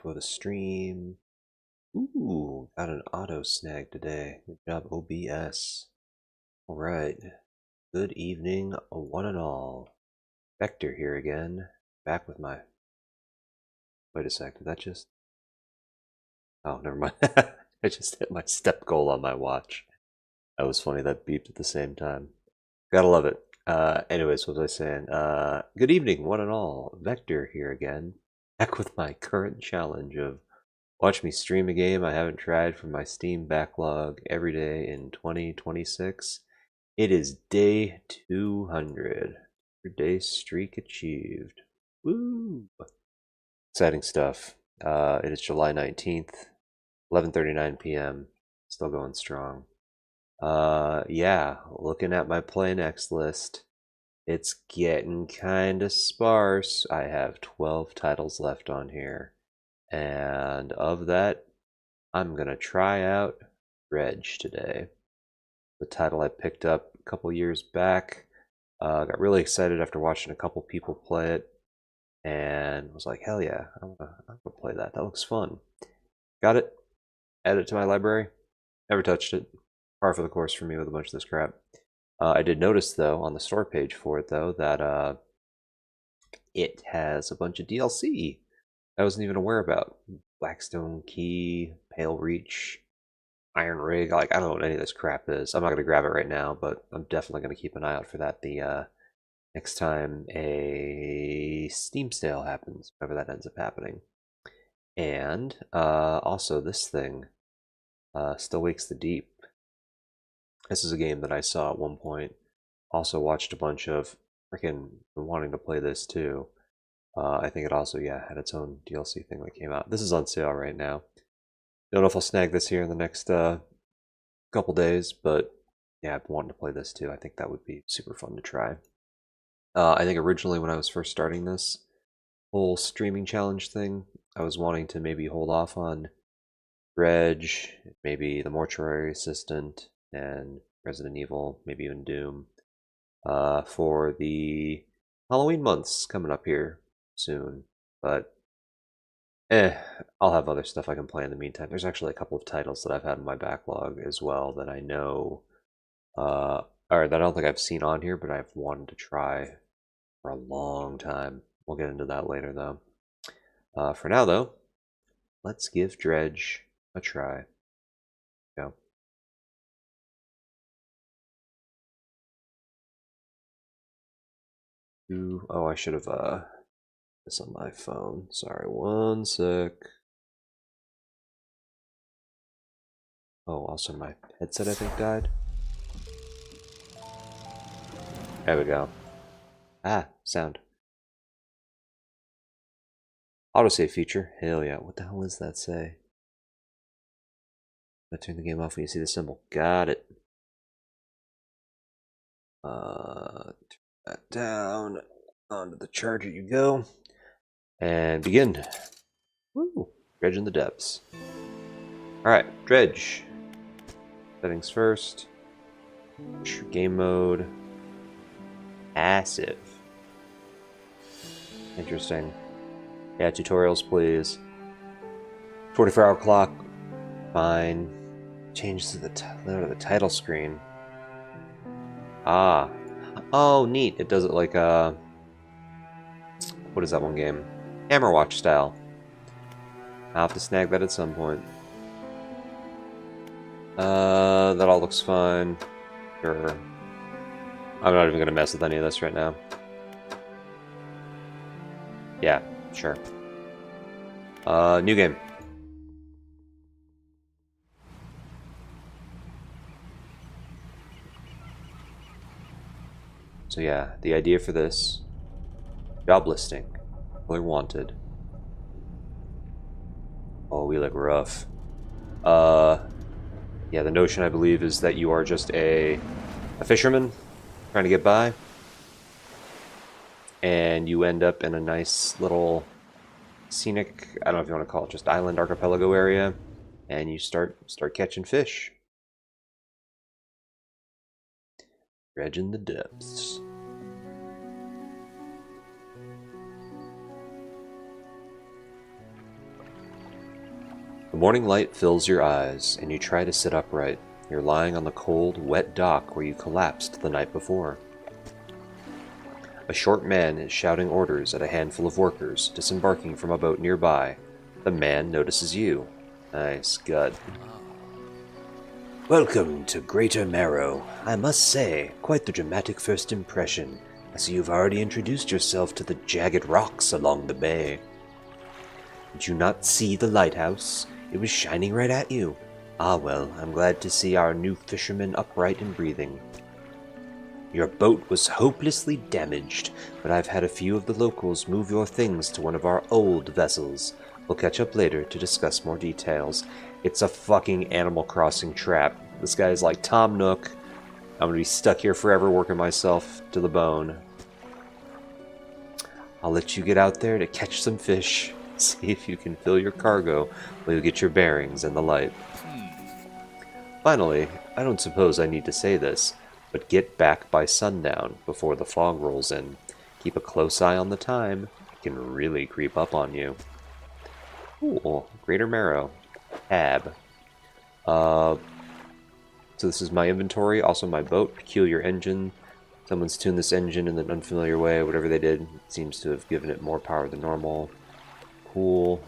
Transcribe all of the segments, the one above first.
for the stream. Ooh, got an auto snag today. Good job, OBS. Alright. Good evening, one and all. Vector here again. Back with my... Wait a sec, did that just... Oh, never mind. I just hit my step goal on my watch. That was funny, that beeped at the same time. Gotta love it. Anyways, what was I saying? Good evening, one and all. Vector here again. Back with my current challenge of watch me stream a game I haven't tried from my Steam backlog every day in 2026. It is day 200. Your day streak achieved. Woo! Exciting stuff. It is July 19th, 11:39 p.m. Still going strong. Yeah, looking at my Play Next list, it's getting kinda sparse. I have 12 titles left on here. And of that, I'm gonna try out DREDGE today. The title I picked up a couple years back. Got really excited after watching a couple people play it, and was like, hell yeah, I'm gonna play that. That looks fun. Got it, added it to my library, never touched it. Par for the course for me with a bunch of this crap. I did notice though, on the store page for it though, that it has a bunch of DLC I wasn't even aware about. Blackstone Key, Pale Reach, Iron Rig, like I don't know what any of this crap is. I'm not gonna grab it right now, but I'm definitely gonna keep an eye out for that the next time a Steam sale happens, whenever that ends up happening. And also this thing, Still Wakes the Deep. This is a game that I saw at one point. Also watched a bunch of, freaking wanting to play this too. I think it also, yeah, had its own DLC thing that came out. This is on sale right now. Don't know if I'll snag this here in the next couple days, but yeah, I've been wanting to play this too. I think that would be super fun to try. I think originally when I was first starting this whole streaming challenge thing, I was wanting to maybe hold off on DREDGE, maybe the Mortuary Assistant, and Resident Evil, maybe even Doom, for the Halloween months coming up here soon. But I'll have other stuff I can play in the meantime. There's actually a couple of titles that I've had in my backlog as well that I know, or that I don't think I've seen on here, but I've wanted to try for a long time. We'll get into that later though. For now though, let's give DREDGE a try. Go. Oh, I should have this on my phone. Sorry, one sec. Oh, also my headset I think died. There we go. Ah, sound. Autosave feature. Hell yeah. What the hell does that say? I turn the game off when you see the symbol. Got it. Turn that down. Onto the charger you go. And begin. Woo! Dredge in the depths. Alright, DREDGE. Settings first. Game mode. Passive. Interesting. Yeah, tutorials please. 24-hour clock. Fine. Change to the title screen. Ah. Oh, neat. It does it like what is that one game? Hammerwatch style. I'll have to snag that at some point. That all looks fine. Sure. I'm not even gonna mess with any of this right now. Yeah, sure. New game. So yeah, the idea for this, job listing, player wanted. Oh, we look rough. Yeah, the notion I believe is that you are just a fisherman trying to get by, and you end up in a nice little scenic, I don't know if you want to call it just island archipelago area, and you start catching fish. Dredge in the depths. The morning light fills your eyes, and you try to sit upright. You're lying on the cold, wet dock where you collapsed the night before. A short man is shouting orders at a handful of workers disembarking from a boat nearby. The man notices you. Nice, good. Welcome to Greater Marrow. I must say, quite the dramatic first impression. I see you've already introduced yourself to the jagged rocks along the bay. Did you not see the lighthouse? It was shining right at you. Ah well, I'm glad to see our new fisherman upright and breathing. Your boat was hopelessly damaged, but I've had a few of the locals move your things to one of our old vessels. We'll catch up later to discuss more details. It's a fucking Animal Crossing trap. This guy is like Tom Nook. I'm gonna be stuck here forever working myself to the bone. I'll let you get out there to catch some fish. See if you can fill your cargo while you get your bearings and the light. Finally, I don't suppose I need to say this, but get back by sundown before the fog rolls in. Keep a close eye on the time. It can really creep up on you. Cool. Greater Marrow. Tab. So this is my inventory, also my boat. Peculiar engine. Someone's tuned this engine in an unfamiliar way. Whatever they did seems to have given it more power than normal. Cool.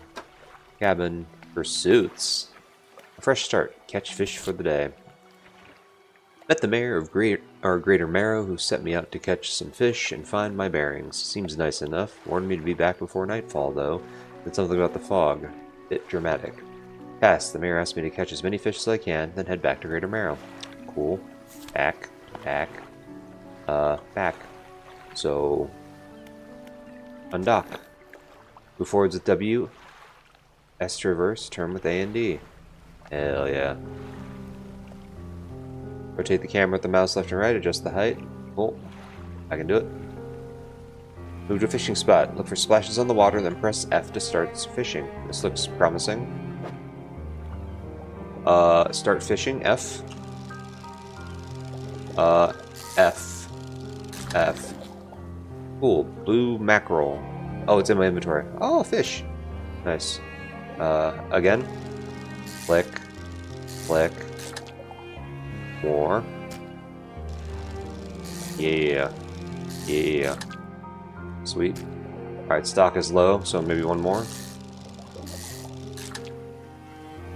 Cabin. Pursuits. A fresh start. Catch fish for the day. Met the mayor of Greater Marrow, who set me out to catch some fish and find my bearings. Seems nice enough. Warned me to be back before nightfall, though. Said something about the fog. Bit dramatic. Passed. The mayor asked me to catch as many fish as I can, then head back to Greater Marrow. Cool. Back. Back. Back. So... undock. Move forwards with W. S to reverse. Turn with A and D. Hell yeah. Rotate the camera with the mouse left and right. Adjust the height. Cool. I can do it. Move to a fishing spot. Look for splashes on the water, then press F to start fishing. This looks promising. Start fishing. F. F. F. Cool. Blue mackerel. Oh, it's in my inventory. Oh, fish. Nice. Again. Click. Click. More. Yeah. Yeah. Sweet. Alright, stock is low, so maybe one more.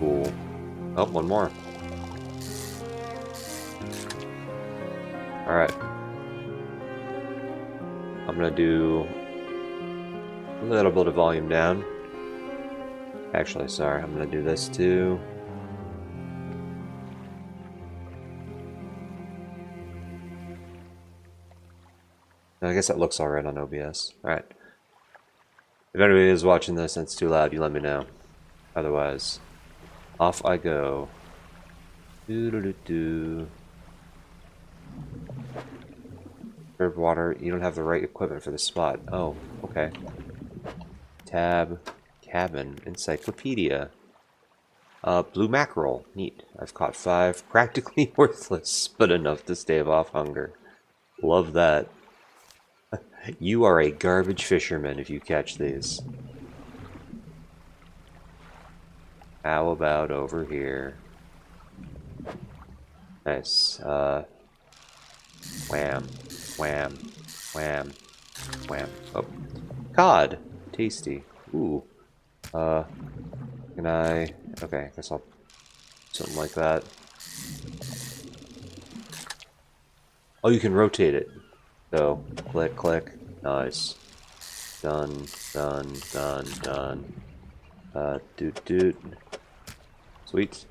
Cool. Oh, one more. Alright. I'm gonna do a little bit of volume down. Actually, sorry, I'm gonna do this too. I guess that looks alright on OBS. Alright. If anybody is watching this and it's too loud, you let me know. Otherwise, off I go. Doo-doo-doo-doo. Herb water. You don't have the right equipment for this spot. Oh, okay. Tab. Cabin. Encyclopedia. Blue mackerel. Neat. I've caught 5. Practically worthless, but enough to stave off hunger. Love that. You are a garbage fisherman if you catch these. How about over here? Nice. Wham. Wham. Wham. Wham. Oh. Cod! Tasty. Ooh. Can I... okay, I guess I'll... something like that. Oh, you can rotate it. So, click, click. Nice. Done, done, done, done. Doot, doot. Sweet.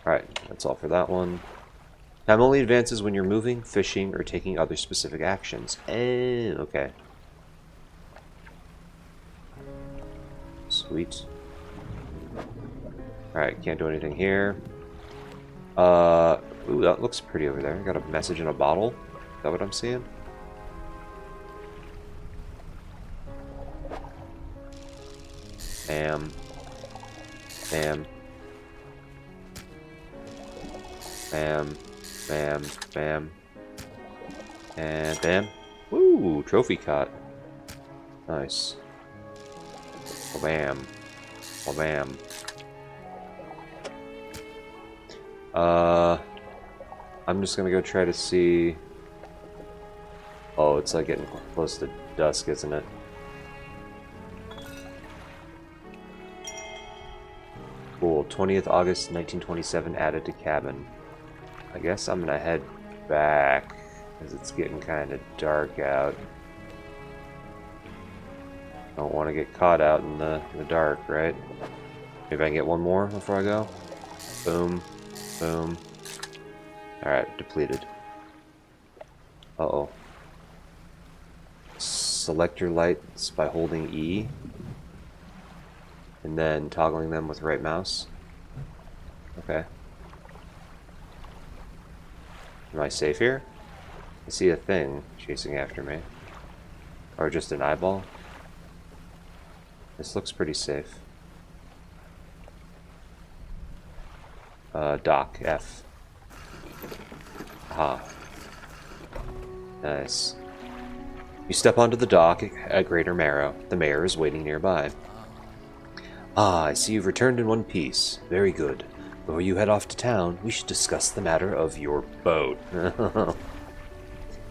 Alright, that's all for that one. Time only advances when you're moving, fishing, or taking other specific actions. Okay. Sweet. Alright, can't do anything here. Ooh, that looks pretty over there. Got a message in a bottle. Is that what I'm seeing? Bam. Bam. Bam. Bam. Bam. And bam. Woo! Trophy caught. Nice. Bam. Bam. I'm just gonna go try to see... Oh, it's like getting close to dusk, isn't it? Cool. 20th August 1927 added to cabin. I guess I'm gonna head back, because it's getting kind of dark out. Don't want to get caught out in the dark, right? Maybe I can get one more before I go. Boom. Boom. Alright, depleted. Uh-oh. Select your lights by holding E. And then toggling them with right mouse. Okay. Am I safe here? I see a thing chasing after me. Or just an eyeball. This looks pretty safe. Dock, F. Aha. Nice. You step onto the dock at Greater Marrow. The mayor is waiting nearby. Ah, I see you've returned in one piece. Very good. Before you head off to town, we should discuss the matter of your boat.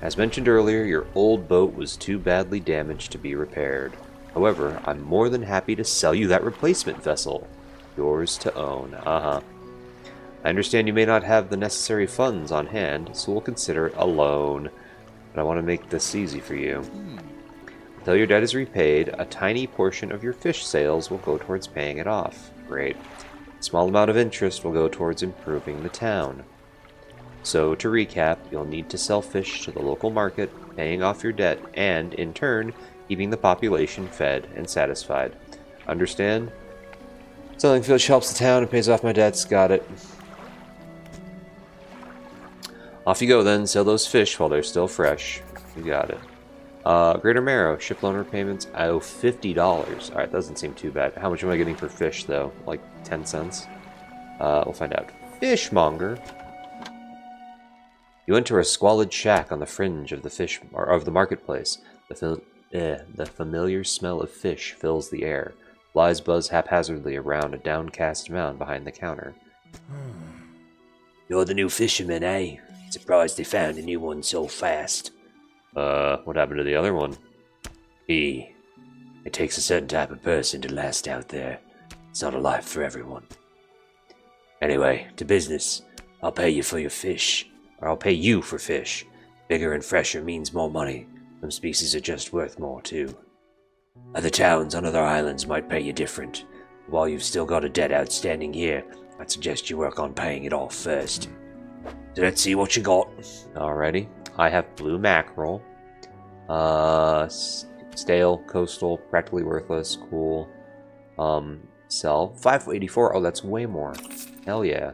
As mentioned earlier, your old boat was too badly damaged to be repaired. However, I'm more than happy to sell you that replacement vessel. Yours to own. I understand you may not have the necessary funds on hand, so we'll consider it a loan. But I want to make this easy for you. Until your debt is repaid, a tiny portion of your fish sales will go towards paying it off. Great. A small amount of interest will go towards improving the town. So, to recap, you'll need to sell fish to the local market, paying off your debt, and, in turn, keeping the population fed and satisfied. Understand? Selling fish helps the town and pays off my debts. Got it. Off you go then. Sell those fish while they're still fresh. You got it. Greater Marrow. Ship loan repayments. I owe $50. Alright, doesn't seem too bad. How much am I getting for fish, though? Like 10 cents? We'll find out. Fishmonger. You enter a squalid shack on the fringe of the marketplace. The familiar smell of fish fills the air. Flies buzz haphazardly around a downcast mound behind the counter. You're the new fisherman, eh? Surprised they found a new one so fast. What happened to the other one? It takes a certain type of person to last out there. It's not a life for everyone. Anyway, to business. I'll pay you for your fish. Or I'll pay you for fish. Bigger and fresher means more money. Some species are just worth more, too. Other towns on other islands might pay you different. While you've still got a debt outstanding here, I'd suggest you work on paying it off first. So let's see what you got. Alrighty. I have blue mackerel. Stale, coastal, practically worthless, cool. Sell. 584. Oh, that's way more. Hell yeah.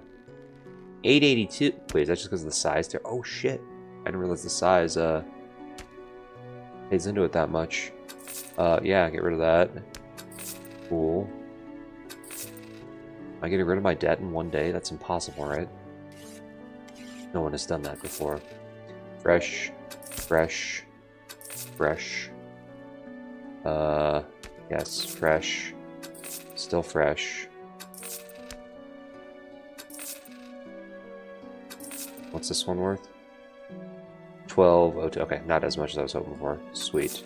882. Wait, is that just because of the size there? Oh shit. I didn't realize the size pays into it that much. Yeah, get rid of that. Cool. Am I getting rid of my debt in one day? That's impossible, right? No one has done that before. Fresh. Fresh. Fresh. Yes, fresh. Still fresh. What's this one worth? 1202. Okay, not as much as I was hoping for. Sweet.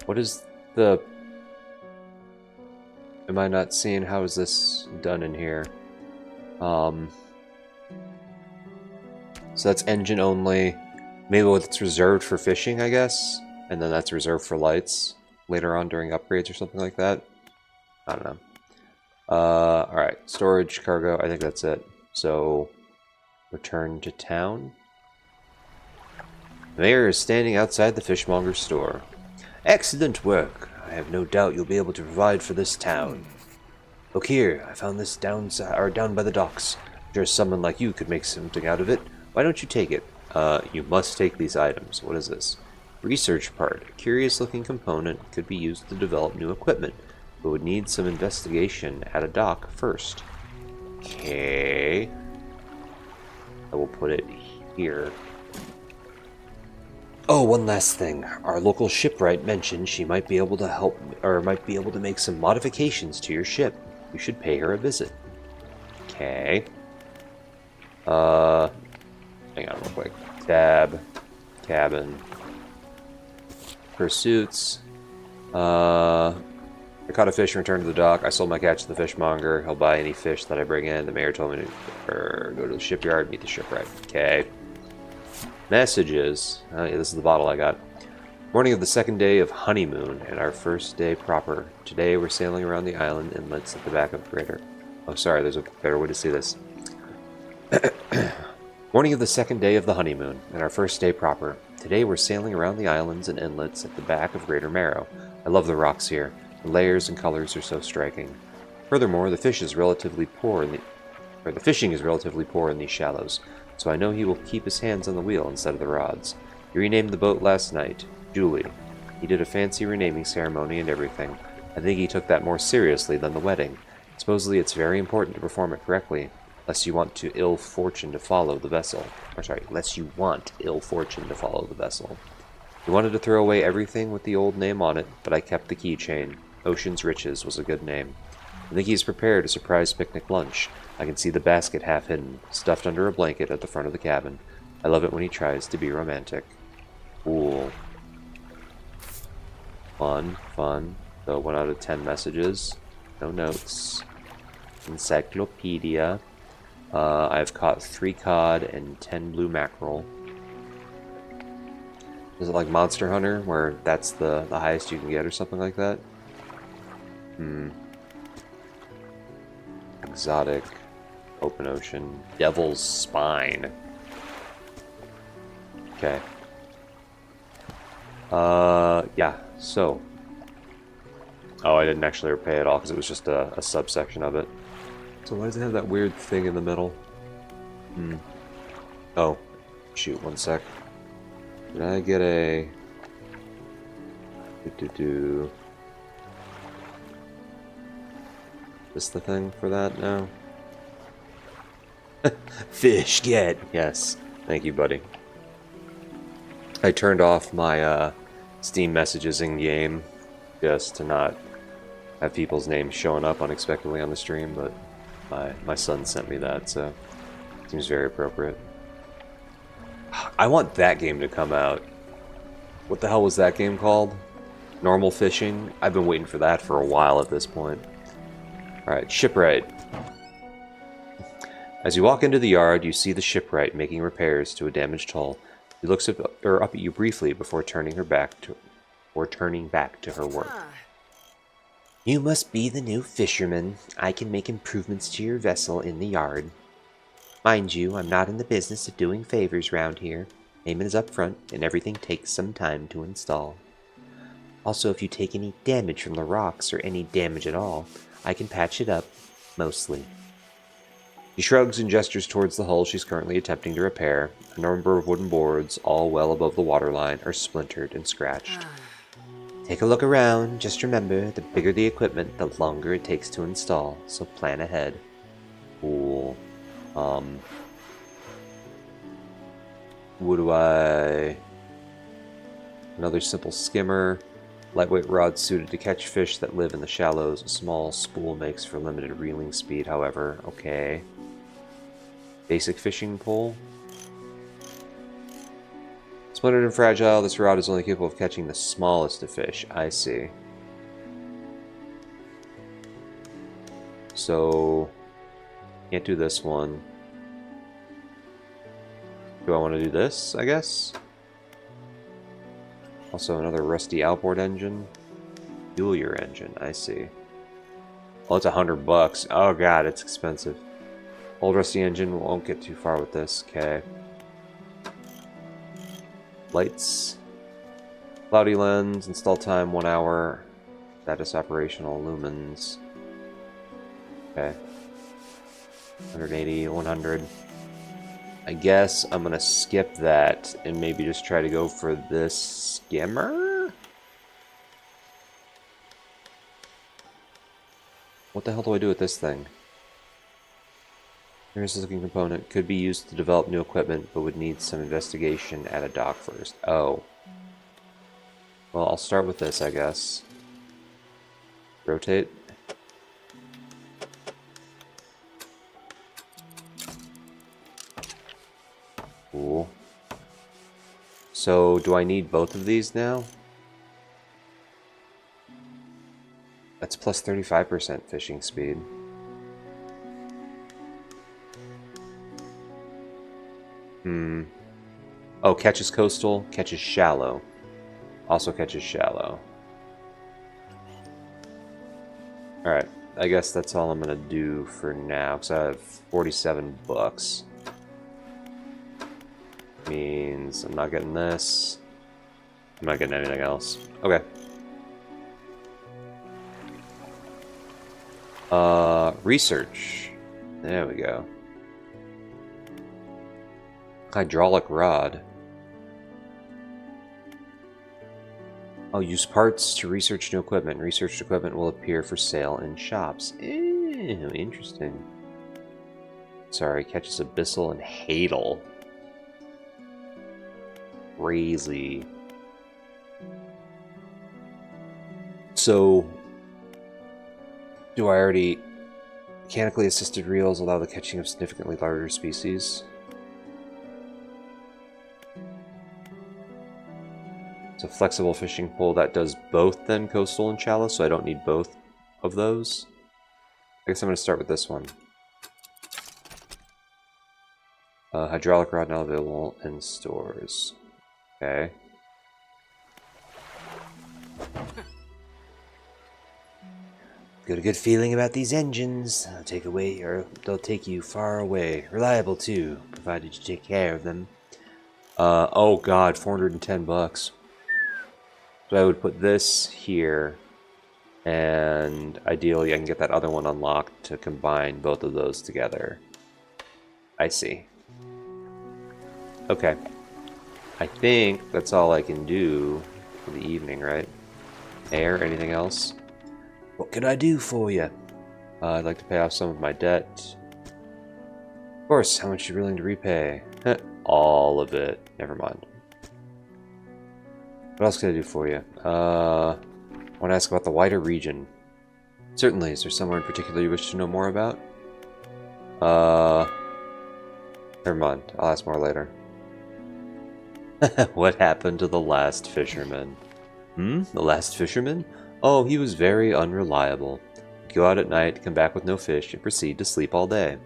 What is the... Am I not seeing how is this done in here? So that's engine only. Maybe it's reserved for fishing, I guess? And then that's reserved for lights later on during upgrades or something like that? I don't know. Alright, storage, cargo, I think that's it. So, return to town. The mayor is standing outside the fishmonger's store. Excellent work. I have no doubt you'll be able to provide for this town. Look here, I found this down by the docks. I'm sure someone like you could make something out of it. Why don't you take it? You must take these items. What is this? Research part. A curious-looking component could be used to develop new equipment, but would need some investigation at a dock first. Okay. I will put it here. Oh, one last thing. Our local shipwright mentioned she might be able to help, or might be able to make some modifications to your ship. You should pay her a visit. Okay. Hang on real quick. Tab. Cabin. Pursuits. I caught a fish and returned to the dock. I sold my catch to the fishmonger. He'll buy any fish that I bring in. The mayor told me to go to the shipyard, meet the shipwright. Okay. Messages. Oh, yeah, this is the bottle I got. Morning of the second day of honeymoon and our first day proper. Today we're sailing around the island inlets at the back of Greater. Oh, sorry, there's a better way to see this. Morning of the second day of the honeymoon and our first day proper. Today we're sailing around the islands and inlets at the back of Greater Marrow. I love the rocks here. The layers and colors are so striking. Furthermore, the fishing is relatively poor in these shallows, so I know he will keep his hands on the wheel instead of the rods. He renamed the boat last night, Julie. He did a fancy renaming ceremony and everything. I think he took that more seriously than the wedding. Supposedly it's very important to perform it correctly, lest you want ill fortune to follow the vessel. He wanted to throw away everything with the old name on it, but I kept the keychain. Ocean's Riches was a good name. I think he's prepared a surprise picnic lunch. I can see the basket half hidden, stuffed under a blanket at the front of the cabin. I love it when he tries to be romantic. Cool. Fun. So 1 out of 10 messages. No notes. Encyclopedia. I've caught 3 cod and 10 blue mackerel. Is it like Monster Hunter, where that's the highest you can get or something like that? Exotic. Open ocean. Devil's Spine. Okay. Yeah, so. Oh, I didn't actually repay it all because it was just a subsection of it. So why does it have that weird thing in the middle? Oh, shoot, 1 sec. Did I get a... Is the thing for that now? Fish, get! Yes. Thank you, buddy. I turned off my Steam messages in-game just to not have people's names showing up unexpectedly on the stream, but my son sent me that, so it seems very appropriate. I want that game to come out. What the hell was that game called? Normal Fishing? I've been waiting for that for a while at this point. Alright, shipwright. As you walk into the yard, you see the shipwright making repairs to a damaged hull. She looks up at you briefly before turning back to her work. You must be the new fisherman. I can make improvements to your vessel in the yard. Mind you, I'm not in the business of doing favors round here. Payment is up front, and everything takes some time to install. Also, if you take any damage from the rocks, or any damage at all, I can patch it up, mostly. She shrugs and gestures towards the hull she's currently attempting to repair. A number of wooden boards, all well above the waterline, are splintered and scratched. Take a look around. Just remember, the bigger the equipment, the longer it takes to install, so plan ahead. Cool. What do I... Another simple skimmer. Lightweight rod suited to catch fish that live in the shallows. A small spool makes for limited reeling speed, however. Okay. Basic fishing pole. Splintered and fragile, this rod is only capable of catching the smallest of fish. I see. So... Can't do this one. Do I want to do this, I guess? Also another rusty outboard engine. Peculiar engine, I see. Oh, it's $100. Oh god, it's expensive. Old rusty engine, won't get too far with this. Okay. Lights. Cloudy lens, install time 1 hour. Status operational, lumens. Okay. 180, 100. I guess I'm gonna skip that and maybe just try to go for this skimmer? What the hell do I do with this thing? Here's this looking component. Could be used to develop new equipment, but would need some investigation at a dock first. Oh. Well, I'll start with this, I guess. Rotate. Cool. So, do I need both of these now? That's plus 35% fishing speed. Oh, catches coastal, catches shallow. Also catches shallow. Alright, I guess that's all I'm gonna do for now, because I have 47 bucks. Means I'm not getting this. I'm not getting anything else. Okay. Research. There we go. Hydraulic rod. I'll use parts to research new equipment. Researched equipment will appear for sale in shops. Ew, interesting. Sorry, catches abyssal and hadal. Crazy. So, do I already... Mechanically assisted reels allow the catching of significantly larger species. It's a flexible fishing pole that does both then coastal and shallow, so I don't need both of those. I guess I'm going to start with this one. Hydraulic rod now available in stores. Okay. Got a good feeling about these engines. They'll take you far away. Reliable too, provided you take care of them. Oh god, 410 bucks. So I would put this here, and ideally I can get that other one unlocked to combine both of those together. I see. Okay. I think that's all I can do for the evening, right? Air, anything else? What can I do for you? I'd like to pay off some of my debt. Of course, how much are you willing to repay? All of it. Never mind. What else can I do for you? I want to ask about the wider region. Certainly. Is there somewhere in particular you wish to know more about? Never mind. I'll ask more later. What happened to the last fisherman? The last fisherman? Oh, he was very unreliable. He'd go out at night, come back with no fish, and proceed to sleep all day.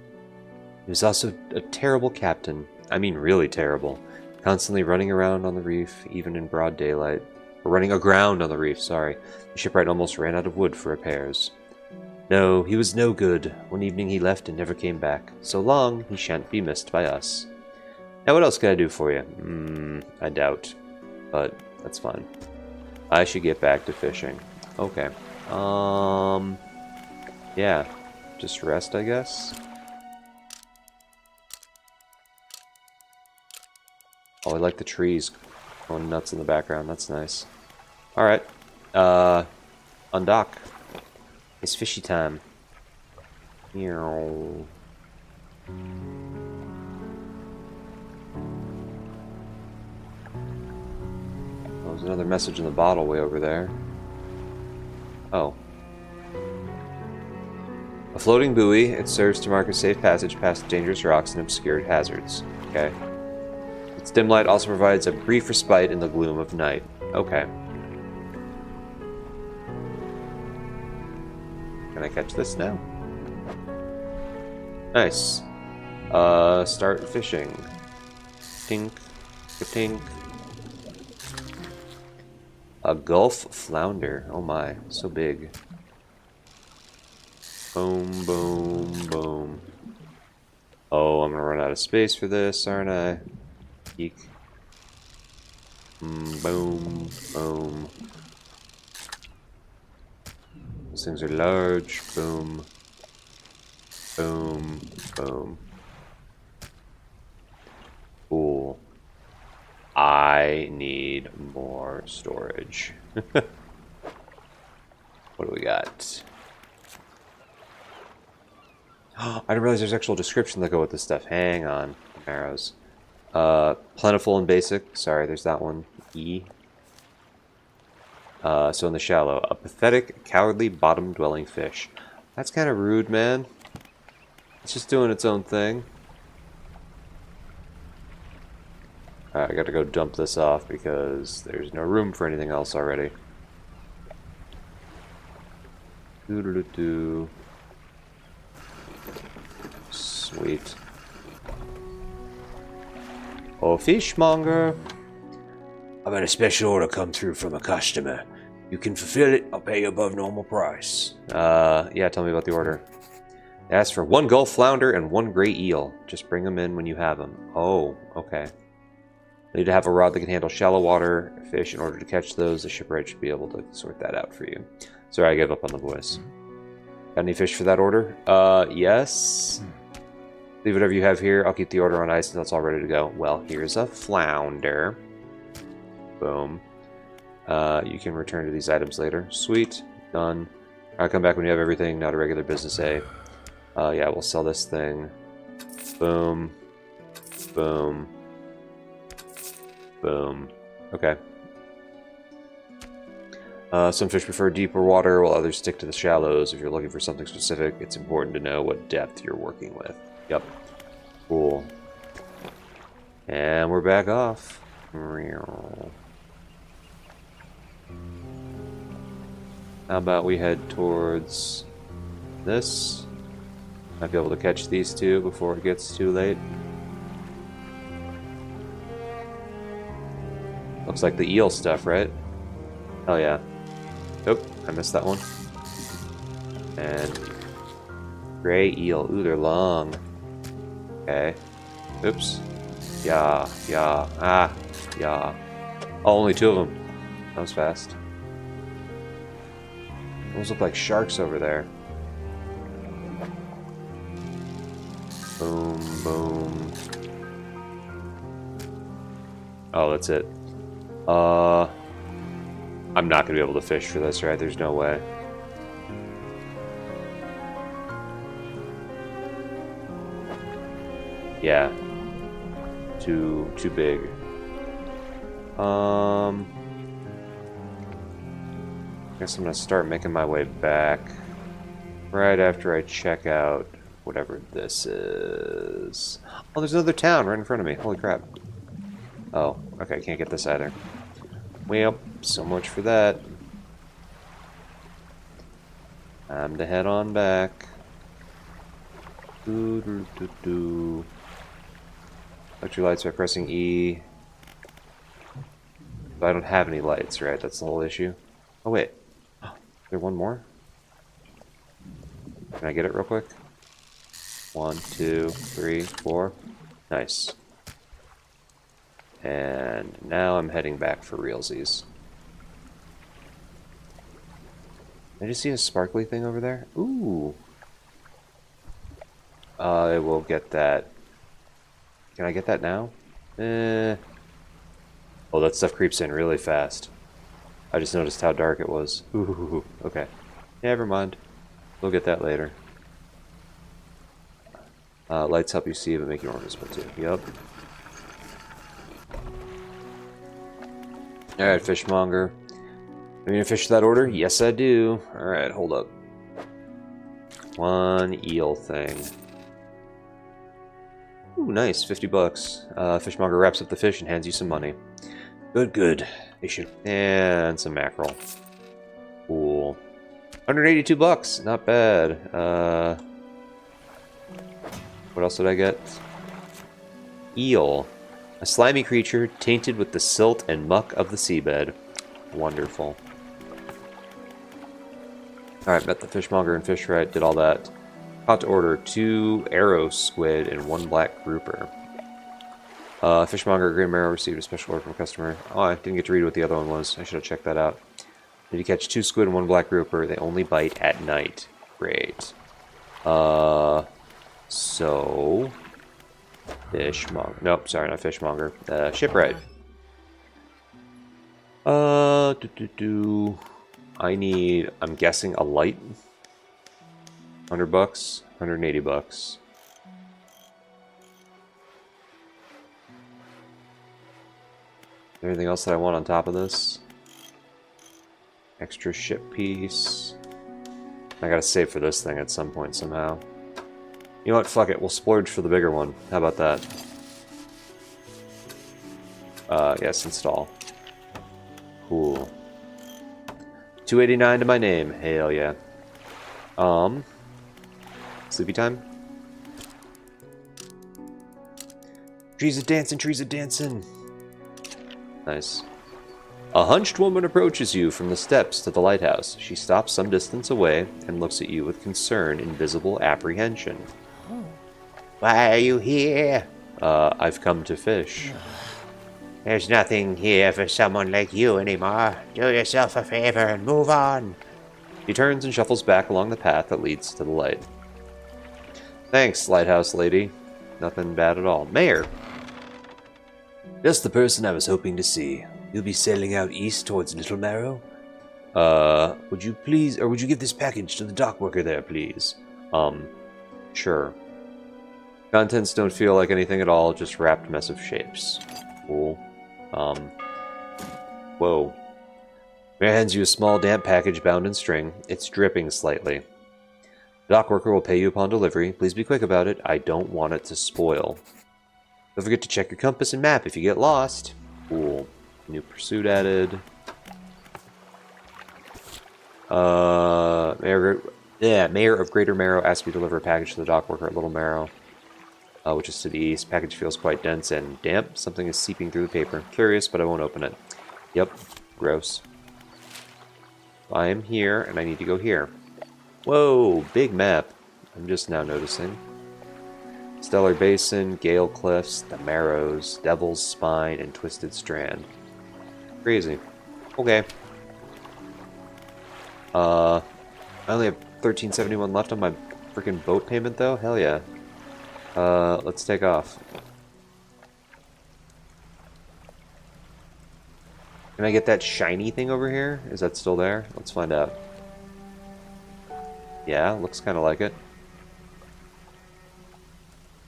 He was also a terrible captain. I mean really terrible. Constantly running around on the reef, even in broad daylight. Or running aground on the reef, sorry. The shipwright almost ran out of wood for repairs. No, he was no good. One evening he left and never came back. So long, he shan't be missed by us. Now what else can I do for you? I doubt. But that's fine. I should get back to fishing. Okay. Yeah. Just rest, I guess? Oh, I like the trees going nuts in the background. That's nice. Alright. Undock. It's fishy time. Meow. Oh, there's another message in the bottle way over there. Oh. A floating buoy. It serves to mark a safe passage past dangerous rocks and obscured hazards. Okay. Its dim light also provides a brief respite in the gloom of night. Okay. Can I catch this now? Nice. Start fishing. Tink. Tink. A Gulf flounder. Oh my, so big. Boom, boom, boom. Oh, I'm gonna run out of space for this, aren't I? Eek. Boom, boom. Those things are large. Boom. Boom, boom. Cool. I need more storage. What do we got? I didn't realize there's actual description that go with this stuff. Hang on. Arrows. Plentiful and basic. Sorry, there's that one. E. So in the shallow. A pathetic, cowardly, bottom-dwelling fish. That's kind of rude, man. It's just doing its own thing. Alright, I gotta go dump this off because there's no room for anything else already. Doo-doo-doo-doo. Sweet. Oh, fishmonger. I've had a special order come through from a customer. You can fulfill it, I'll pay you above normal price. Yeah, tell me about the order. Ask for 1 Gulf flounder and 1 gray eel. Just bring them in when you have them. Oh, okay. You need to have a rod that can handle shallow water fish in order to catch those. The shipwright should be able to sort that out for you. Sorry, I gave up on the voice. Got any fish for that order? Yes. Leave whatever you have here. I'll keep the order on ice until it's all ready to go. Well, here's a flounder. Boom. You can return to these items later. Sweet. Done. I'll come back when you have everything. Not a regular business, eh? Yeah, we'll sell this thing. Boom. Boom. Boom. Okay. Some fish prefer deeper water, while others stick to the shallows. If you're looking for something specific, it's important to know what depth you're working with. Yep. Cool. And we're back off. How about we head towards this? Might be able to catch these two before it gets too late. Looks like the eel stuff, right? Hell yeah. Oh, I missed that one. And gray eel. Ooh, they're long. Okay. Oops. Yeah, yeah. Ah, yeah. Oh, only 2 of them. That was fast. Those look like sharks over there. Boom, boom. Oh, that's it. I'm not gonna be able to fish for this, right? There's no way. Yeah. Too big. Guess I'm gonna start making my way back right after I check out whatever this is. Oh, there's another town right in front of me. Holy crap. Oh, okay, can't get this either. Well, so much for that. Time to head on back. Electrolytes by pressing E. But I don't have any lights, right? That's the whole issue. Oh, wait. Is there one more? Can I get it real quick? 1, 2, 3, 4. Nice. And now I'm heading back for realsies. Did I just see a sparkly thing over there? Ooh. I will get that. Can I get that now? Oh, that stuff creeps in really fast. I just noticed how dark it was. Ooh, okay. Never mind. We'll get that later. Lights help you see, but make you more visible too. Yep. Alright, fishmonger. Are you gonna fish that order? Yes, I do. Alright, hold up. 1 eel thing. Ooh, nice. 50 bucks. Fishmonger wraps up the fish and hands you some money. Good, good. And some mackerel. Cool. 182 bucks. Not bad. What else did I get? Eel. A slimy creature tainted with the silt and muck of the seabed. Wonderful. Alright, met the fishmonger and fish right, did all that. Caught to order 2 arrow squid and 1 black grouper. Fishmonger Green Marrow received a special order from a customer. Oh, I didn't get to read what the other one was. I should have checked that out. Did you catch 2 squid and 1 black grouper? They only bite at night. Great. So... Fishmonger. Nope, sorry, not fishmonger. Shipwright. I need, I'm guessing, a light. 100 bucks, 180 bucks. Anything else that I want on top of this? Extra ship piece. I gotta save for this thing at some point somehow. You know what? Fuck it. We'll splurge for the bigger one. How about that? Yes, install. Cool. 289 to my name. Hell yeah. Sleepy time? Trees are dancing, trees are dancing. Nice. A hunched woman approaches you from the steps to the lighthouse. She stops some distance away and looks at you with concern and visible apprehension. Why are you here? I've come to fish. There's nothing here for someone like you anymore. Do yourself a favor and move on. He turns and shuffles back along the path that leads to the light. Thanks, lighthouse lady. Nothing bad at all. Mayor! Just the person I was hoping to see. You'll be sailing out east towards Little Marrow? Would you please, or would you give this package to the dock worker there, please? Sure. Contents don't feel like anything at all, just wrapped mess of shapes. Cool. Whoa. Mayor hands you a small damp package bound in string. It's dripping slightly. The dock worker will pay you upon delivery. Please be quick about it. I don't want it to spoil. Don't forget to check your compass and map if you get lost. Cool. New pursuit added. Mayor of Greater Marrow asked me to deliver a package to the dock worker at Little Marrow, which is to the east. Package feels quite dense and damp. Something is seeping through the paper. Curious, but I won't open it. Yep. Gross. I am here, and I need to go here. Whoa, big map. I'm just now noticing. Stellar Basin, Gale Cliffs, the Marrows, Devil's Spine, and Twisted Strand. Crazy. Okay. I only have $13.71 left on my freaking boat payment, though? Hell yeah. Let's take off. Can I get that shiny thing over here? Is that still there? Let's find out. Yeah, looks kind of like it.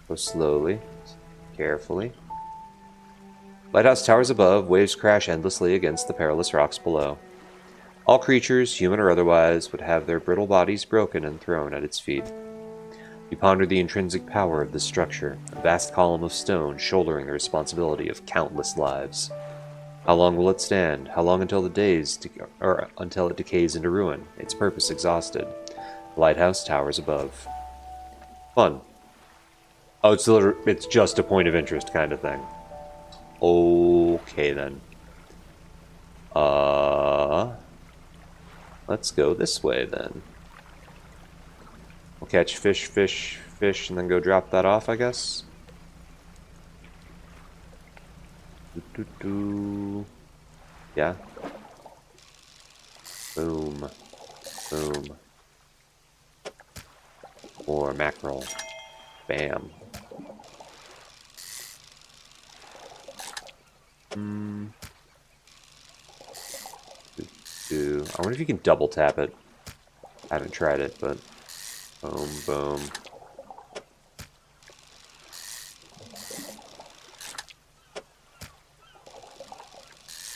Go slowly, carefully. Lighthouse towers above, waves crash endlessly against the perilous rocks below. All creatures, human or otherwise, would have their brittle bodies broken and thrown at its feet. You ponder the intrinsic power of this structure, a vast column of stone shouldering the responsibility of countless lives. How long will it stand? How long until until it decays into ruin, its purpose exhausted? The lighthouse towers above. Fun. Oh, it's just a point of interest kind of thing. Okay then. Let's go this way then. We'll catch fish, fish, fish, and then go drop that off, I guess. Yeah. Boom. Boom. More mackerel. Bam. I wonder if you can double tap it. I haven't tried it, but boom, boom.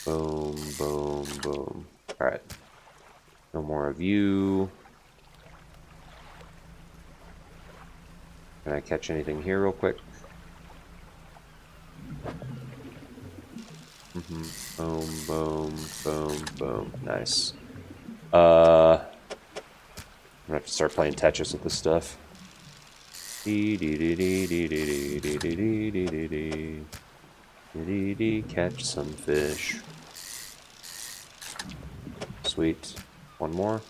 Boom, boom, boom. Alright. No more of you. Can I catch anything here real quick? Boom, boom, boom, boom. Nice. I'm gonna have to start playing Tetris with this stuff. Catch some fish. Sweet. One more.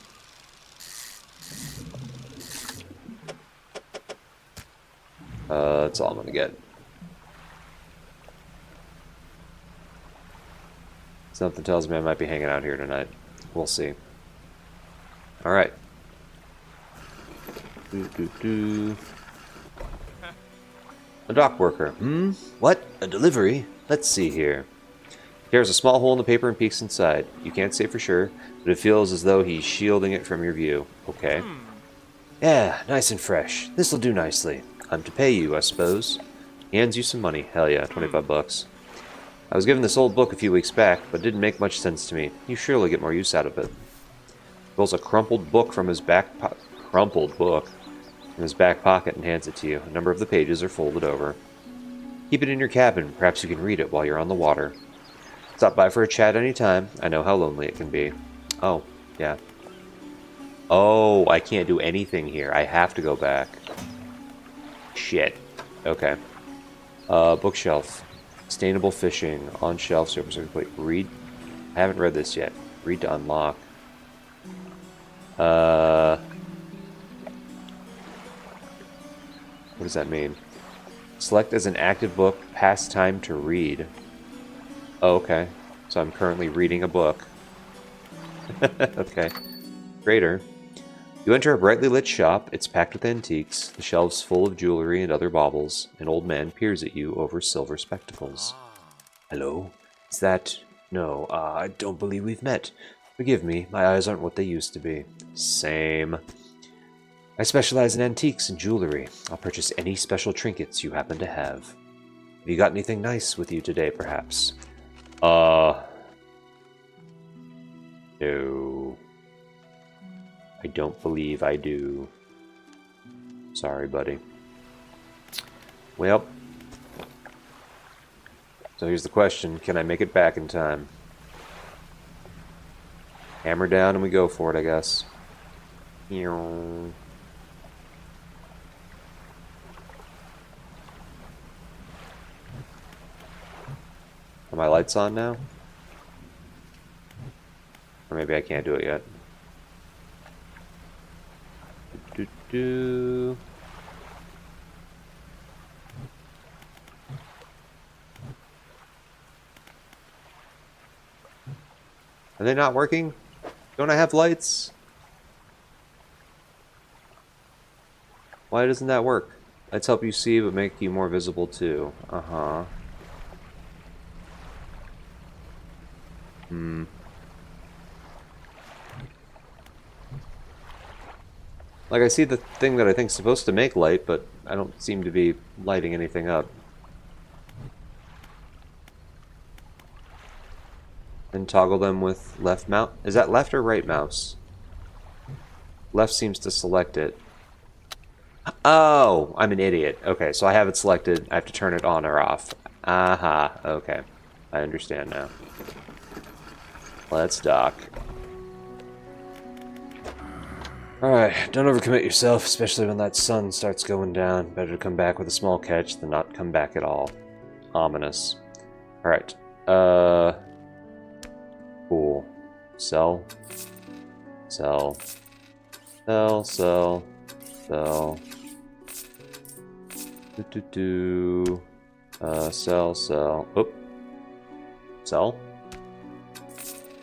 That's all I'm gonna get. Something tells me I might be hanging out here tonight. We'll see. Alright. A dock worker. What? A delivery? Let's see here. He tears a small hole in the paper and peeks inside. You can't say for sure, but it feels as though he's shielding it from your view. Okay. Yeah, nice and fresh. This'll do nicely. I'm to pay you, I suppose. He hands you some money. Hell yeah, 25 bucks. I was given this old book a few weeks back, but it didn't make much sense to me. You surely get more use out of it. He pulls a crumpled book from his back pocket and hands it to you. A number of the pages are folded over. Keep it in your cabin. Perhaps you can read it while you're on the water. Stop by for a chat anytime. I know how lonely it can be. Oh, yeah. Oh, I can't do anything here. I have to go back. Shit. Okay. Bookshelf. Sustainable fishing. On shelf. Surface. Wait, read. I haven't read this yet. Read to unlock. What does that mean? Select as an active book. Pass time to read. Oh, okay. So I'm currently reading a book. Okay. Greater. You enter a brightly lit shop. It's packed with antiques, the shelves full of jewelry and other baubles. An old man peers at you over silver spectacles. Hello? Is that... No, I don't believe we've met. Forgive me, my eyes aren't what they used to be. Same. I specialize in antiques and jewelry. I'll purchase any special trinkets you happen to have. Have you got anything nice with you today, perhaps? No. I don't believe I do. Sorry, buddy. Well. So here's the question. Can I make it back in time? Hammer down and we go for it, I guess. Are my lights on now? Or maybe I can't do it yet. Are they not working? Don't I have lights? Why doesn't that work? Lights help you see, but make you more visible too. Uh-huh. Like, I see the thing that I think's supposed to make light, but I don't seem to be lighting anything up. And toggle them with left mouse. Is that left or right mouse? Left seems to select it. Oh, I'm an idiot. Okay, so I have it selected. I have to turn it on or off. Aha, okay. I understand now. Let's dock. Alright, don't overcommit yourself, especially when that sun starts going down. Better to come back with a small catch than not come back at all. Ominous. Alright, cool. Sell. Sell. Sell, sell. Sell. Sell, sell. Oop. Sell?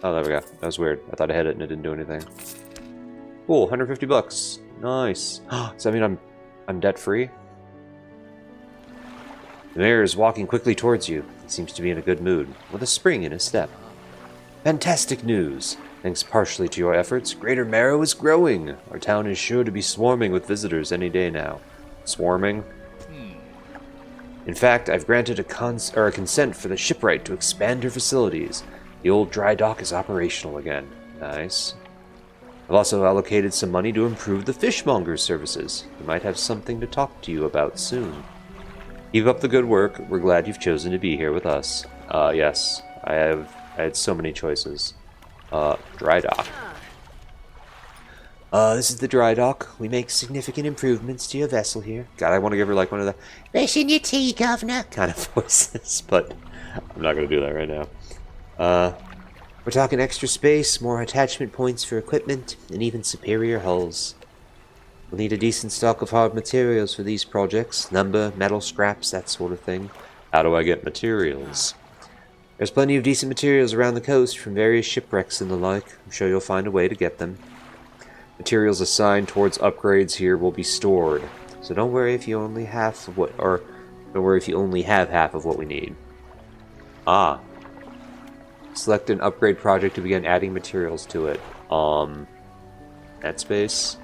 Oh, there we go. That was weird. I thought I had it and it didn't do anything. Cool, 150 bucks. Nice. Does that mean I'm debt free? The mayor is walking quickly towards you. He seems to be in a good mood, with a spring in his step. Fantastic news! Thanks partially to your efforts, Greater Marrow is growing. Our town is sure to be swarming with visitors any day now. Swarming? In fact, I've granted a consent for the shipwright to expand her facilities. The old dry dock is operational again. Nice. I've also allocated some money to improve the fishmonger's services. We might have something to talk to you about soon. Keep up the good work. We're glad you've chosen to be here with us. Yes. I had so many choices. Dry dock. This is the dry dock. We make significant improvements to your vessel here. God, I want to give her like one of the "brushing your tea, governor" kind of voices, but I'm not going to do that right now. We're talking extra space, more attachment points for equipment, and even superior hulls. We'll need a decent stock of hard materials for these projects. Lumber, metal scraps, that sort of thing. How do I get materials? There's plenty of decent materials around the coast from various shipwrecks and the like. I'm sure you'll find a way to get them. Materials assigned towards upgrades here will be stored. So don't worry if you only have half of what we need. Ah. Select an upgrade project to begin adding materials to it. Net space,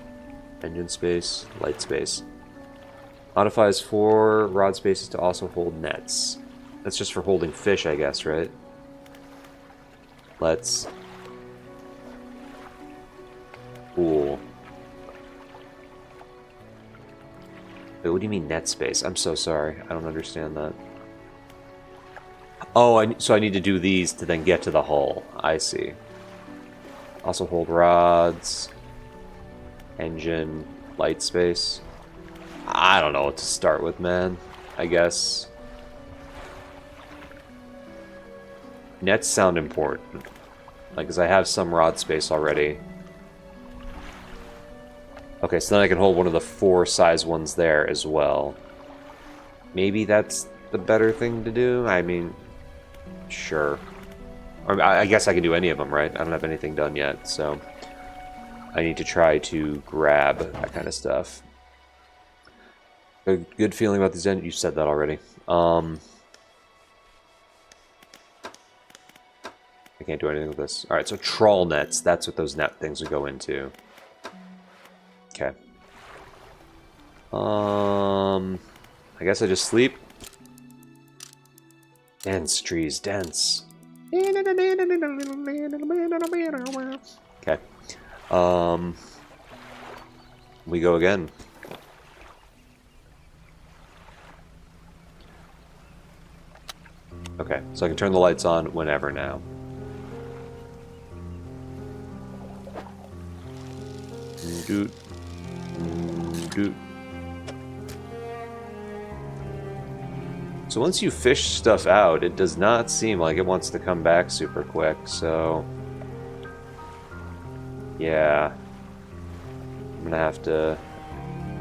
engine space, light space. Modifies 4 rod spaces to also hold nets. That's just for holding fish, I guess, right? Let's... Cool. Wait, what do you mean net space? I'm so sorry. I don't understand that. Oh, so I need to do these to then get to the hull. I see. Also hold rods. Engine. Light space. I don't know what to start with, man. I guess. Nets sound important. Like, because I have some rod space already. Okay, so then I can hold one of the 4 size ones there as well. Maybe that's the better thing to do? I mean, sure. Or I guess I can do any of them, right? I don't have anything done yet, so I need to try to grab that kind of stuff. A good feeling about these engines. You said that already. I can't do anything with this. Alright, so trawl nets. That's what those net things would go into. Okay. I guess I just sleep. Dense trees, dense. Okay. We go again. Okay, so I can turn the lights on whenever now. Doot. Doot. So once you fish stuff out, it does not seem like it wants to come back super quick, so... yeah. I'm gonna have to,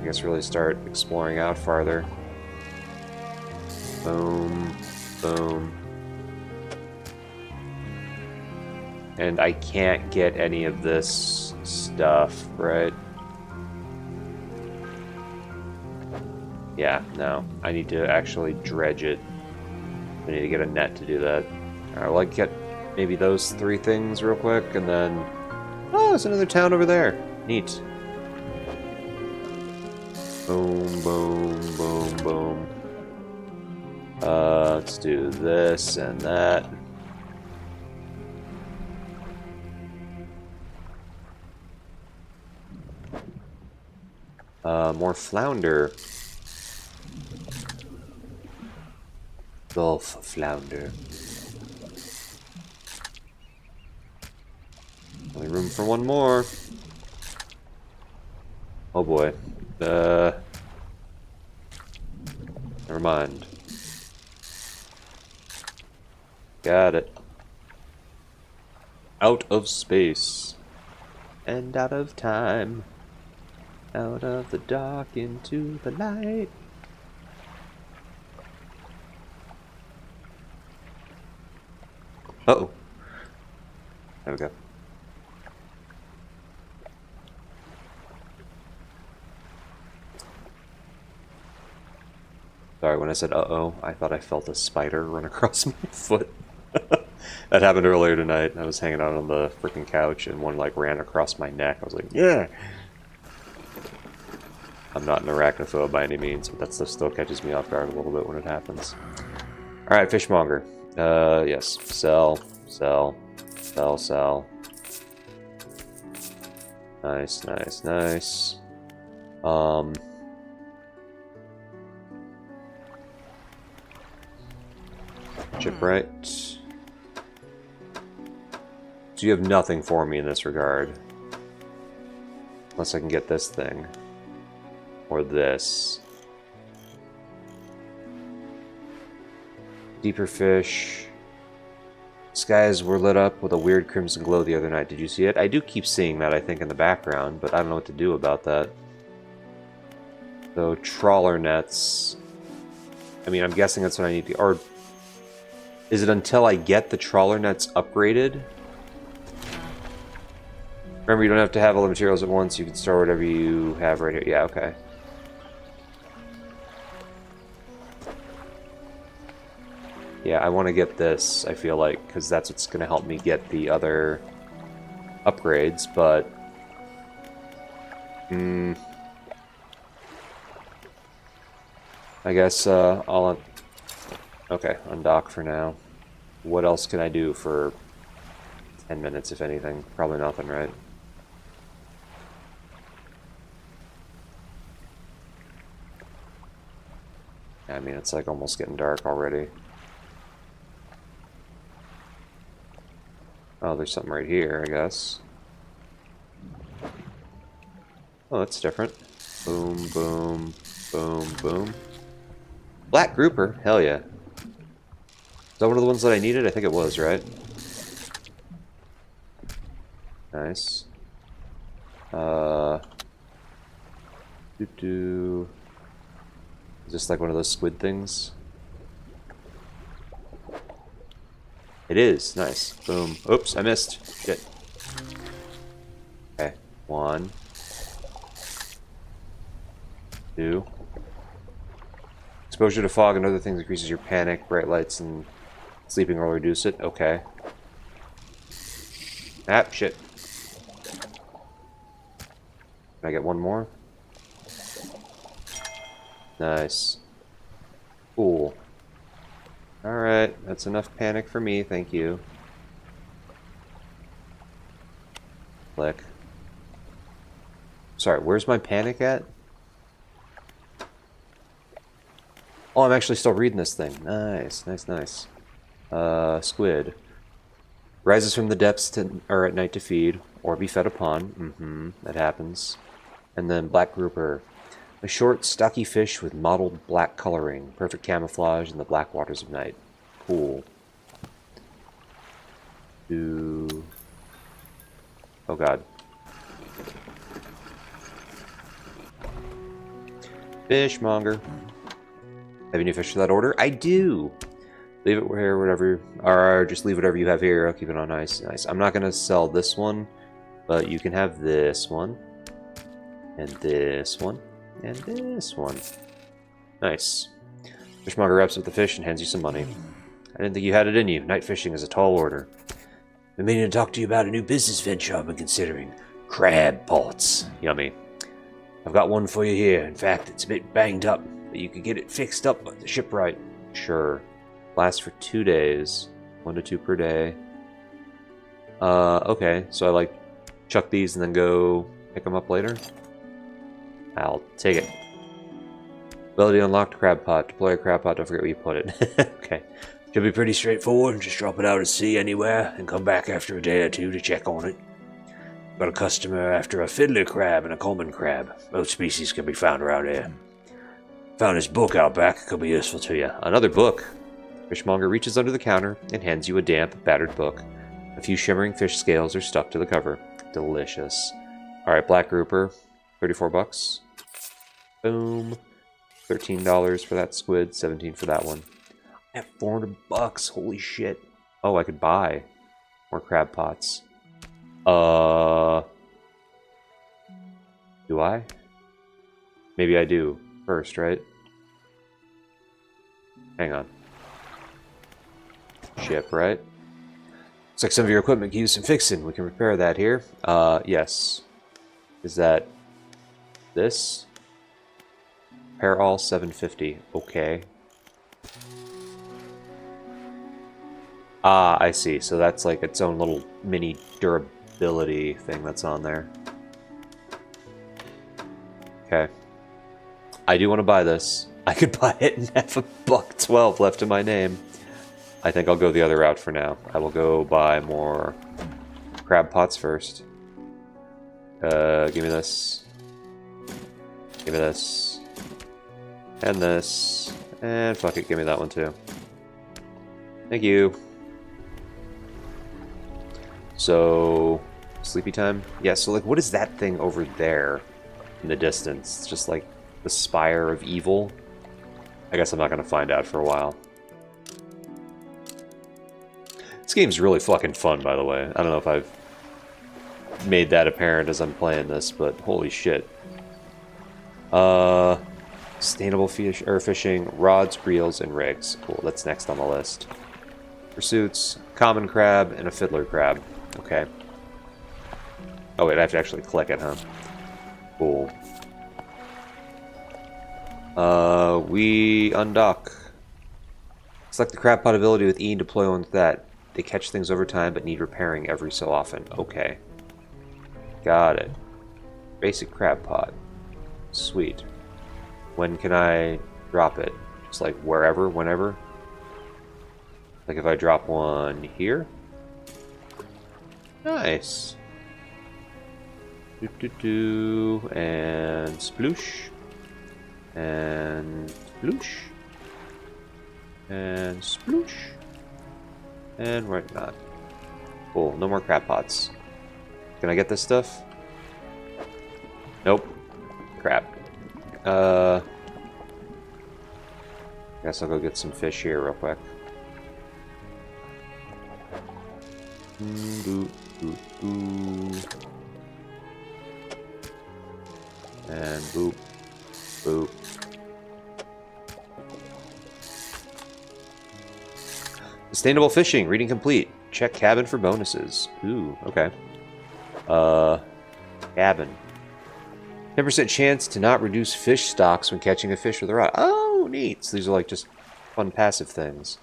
I guess, really start exploring out farther. Boom. Boom. And I can't get any of this stuff, right? Yeah, no. I need to actually dredge it. I need to get a net to do that. Alright, well, I can get maybe those 3 things real quick, and then... oh, there's another town over there. Neat. Boom, boom, boom, boom. Let's do this and that. More flounder. Gulf flounder. Only room for one more. Oh boy. Never mind. Got it. Out of space. And out of time. Out of the dark into the light. Uh-oh. There we go. Sorry, when I said uh-oh, I thought I felt a spider run across my foot. That happened earlier tonight. I was hanging out on the freaking couch and one like ran across my neck. I was like, yeah! I'm not an arachnophobe by any means, but that stuff still catches me off guard a little bit when it happens. Alright, fishmonger. Yes. Sell. Sell. Sell, sell. Nice, nice, nice. Shipwright. So you have nothing for me in this regard. Unless I can get this thing. Or this. Deeper fish. Skies were lit up with a weird crimson glow the other night. Did you see it? I do keep seeing that, I think, in the background, but I don't know what to do about that. So, trawler nets. I mean, I'm guessing that's what I need to... or... is it until I get the trawler nets upgraded? Remember, you don't have to have all the materials at once. You can store whatever you have right here. Yeah, okay. Yeah, I want to get this, I feel like, because that's what's going to help me get the other upgrades, but... I guess I'll... okay, undock for now. What else can I do for 10 minutes, if anything? Probably nothing, right? I mean, it's like almost getting dark already. Oh, there's something right here, I guess. Oh, that's different. Boom, boom, boom, boom. Black grouper? Hell yeah. Is that one of the ones that I needed? I think it was, right? Nice. Doo-doo. Is this like one of those squid things? It is. Nice. Boom. Oops, I missed. Shit. Okay. 1. 2. Exposure to fog and other things increases your panic. Bright lights and sleeping will reduce it. Okay. Ah, shit. Can I get one more? Nice. Cool. Alright, that's enough panic for me, thank you. Click. Sorry, where's my panic at? Oh, I'm actually still reading this thing. Nice, nice, nice. Squid. Rises from the depths or at night to feed, or be fed upon. That happens. And then black grouper. A short, stocky fish with mottled black coloring. Perfect camouflage in the black waters of night. Cool. Oh god. Fishmonger. Have any fish for that order? I do! Leave it here, whatever. Or just leave whatever you have here. I'll keep it on ice. Nice. I'm not going to sell this one, but you can have this one. And this one. And this one. Nice. Fishmonger wraps up the fish and hands you some money. I didn't think you had it in you. Night fishing is a tall order. I'm meaning to talk to you about a new business venture I've been considering. Crab pots. Yummy. I've got one for you here. In fact, it's a bit banged up, but you could get it fixed up with the shipwright. Sure. Lasts for 2 days. 1 to 2 per day. Okay. So I like chuck these and then go pick them up later? I'll take it. Ability unlocked, crab pot. Deploy a crab pot, don't forget where you put it. Okay. Should be pretty straightforward. Just drop it out at sea anywhere and come back after a day or two to check on it. Got a customer after a fiddler crab and a common crab. Both species can be found around here. Found this book out back. Could be useful to you. Another book. Fishmonger reaches under the counter and hands you a damp, battered book. A few shimmering fish scales are stuck to the cover. Delicious. Alright, black grouper. 34 bucks. Boom. $13 for that squid, 17 for that one. I have 400 bucks. Holy shit. Oh, I could buy more crab pots. Do I? Maybe I do first, right? Hang on. Ship, right? Looks like some of your equipment can use some fixing. We can repair that here. Yes. Is that this? Repair all, 750. Okay. Ah, I see. So that's like its own little mini durability thing that's on there. Okay. I do want to buy this. I could buy it and have $1.12 left in my name. I think I'll go the other route for now. I will go buy more crab pots first. Give me this. Give me this. And this. And fuck it, give me that one too. Thank you. So, sleepy time? Yeah, so like, what is that thing over there in the distance? It's just like the spire of evil? I guess I'm not gonna find out for a while. This game's really fucking fun, by the way. I don't know if I've made that apparent as I'm playing this, but holy shit. Sustainable fishing, rods, reels, and rigs. Cool, that's next on the list. Pursuits, common crab, and a fiddler crab. Okay. Oh wait, I have to actually click it, huh? Cool. We undock. Select the crab pot ability with E and deploy on that. They catch things over time, but need repairing every so often. Okay. Got it. Basic crab pot. Sweet. When can I drop it? Just like wherever, whenever? Like if I drop one here? Nice. And sploosh. And sploosh. And sploosh. And right not. Cool, no more crab pots. Can I get this stuff? Nope. Crap. Guess I'll go get some fish here real quick. And boop. Boop. Sustainable fishing, reading complete. Check cabin for bonuses. Ooh, okay. Cabin. 10% chance to not reduce fish stocks when catching a fish with a rod. Oh, neat. So these are like just fun passive things.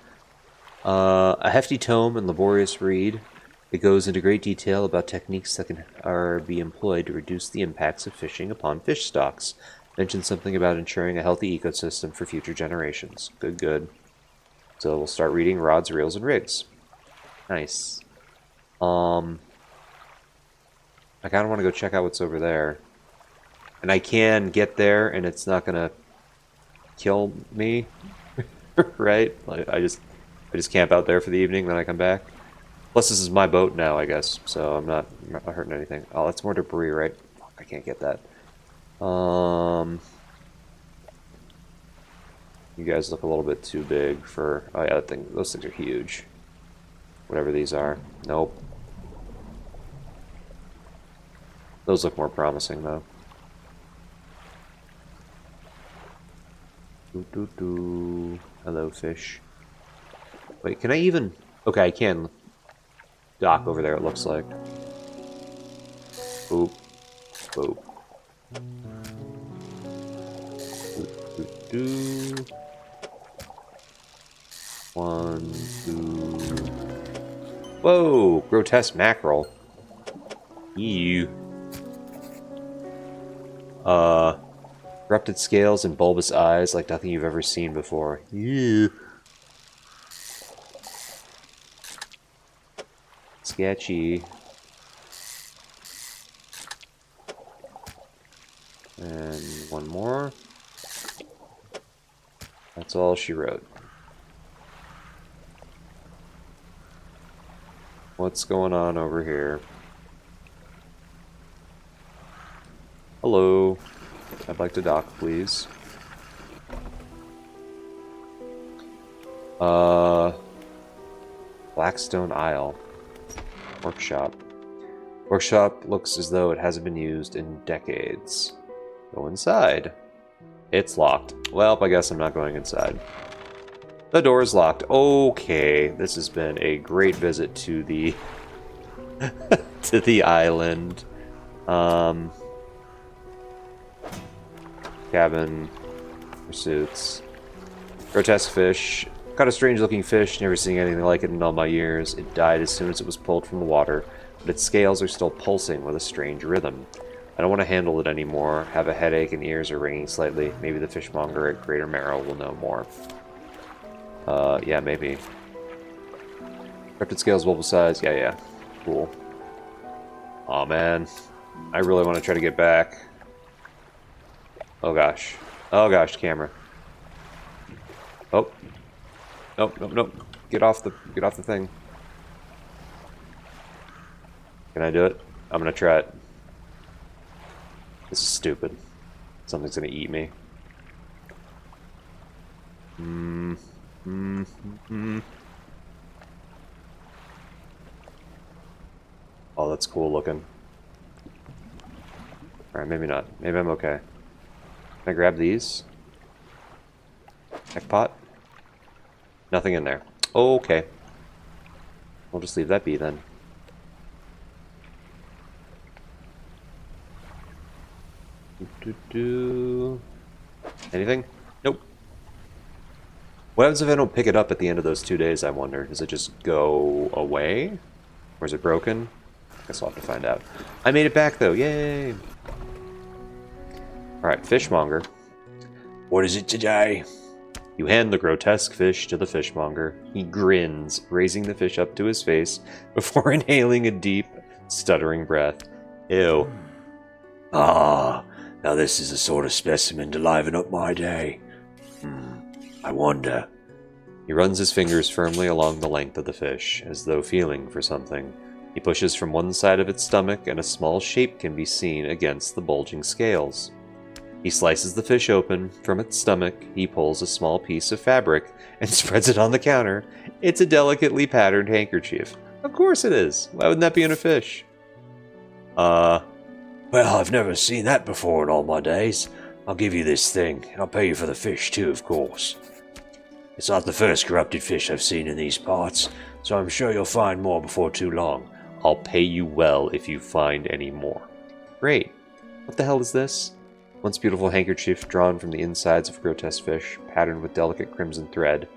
A hefty tome and laborious read. It goes into great detail about techniques that can be employed to reduce the impacts of fishing upon fish stocks. Mentions something about ensuring a healthy ecosystem for future generations. Good, good. So we'll start reading rods, reels, and rigs. Nice. I kind of want to go check out what's over there. And I can get there, and it's not gonna kill me, right? Like, I just camp out there for the evening, then I come back. Plus, this is my boat now, I guess, so I'm not hurting anything. Oh, that's more debris, right? I can't get that. You guys look a little bit too big for... Oh yeah, those things are huge. Whatever these are. Nope. Those look more promising, though. Hello, fish. Wait, can I even... Okay, I can dock over there, it looks like. Boop. Boop. Boop. 1, 2... Whoa! Grotesque mackerel. Ew. Corrupted scales and bulbous eyes like nothing you've ever seen before. Ew. Sketchy. And one more. That's all she wrote. What's going on over here? Hello. I'd like to dock, please. Blackstone Isle. Workshop. Workshop looks as though it hasn't been used in decades. Go inside. It's locked. Well, I guess I'm not going inside. The door is locked. Okay, this has been a great visit to the to the island. Cabin, pursuits, grotesque fish. Caught a strange looking fish, never seen anything like it in all my years. It died as soon as it was pulled from the water, but its scales are still pulsing with a strange rhythm. I don't want to handle it anymore, have a headache and ears are ringing slightly. Maybe the fishmonger at Greater Marrow will know more. Yeah, maybe. Cryptid scales, bulbous size, yeah. Cool. Aw, man. I really want to try to get back. Oh gosh. Oh gosh, camera. Oh. Nope. Get off the thing. Can I do it? I'm gonna try it. This is stupid. Something's gonna eat me. Oh, that's cool looking. Alright, maybe not. Maybe I'm okay. Can I grab these? Jackpot? Nothing in there. Okay. We'll just leave that be then. Anything? Nope. What happens if I don't pick it up at the end of those 2 days, I wonder? Does it just go away? Or is it broken? Guess I'll have to find out. I made it back though, yay! Alright, fishmonger. What is it today? You hand the grotesque fish to the fishmonger. He grins, raising the fish up to his face before inhaling a deep, Stuttering breath. Ew. Ah, now this is a sort of specimen to liven up my day. I wonder. He runs his fingers firmly along the length of the fish, as though feeling for something. He pushes from one side of its stomach, and a small shape can be seen against the bulging scales. He slices the fish open. From its stomach, he pulls a small piece of fabric and spreads it on the counter. It's a delicately patterned handkerchief. Of course it is. Why wouldn't that be in a fish? Well, I've never seen that before in all my days. I'll give you this thing, and I'll pay you for the fish too, of course. It's not the first corrupted fish I've seen in these parts, so I'm sure you'll find more before too long. I'll pay you well if you find any more. Great. What the hell is this? Once beautiful handkerchief drawn from the insides of grotesque fish, patterned with delicate crimson thread.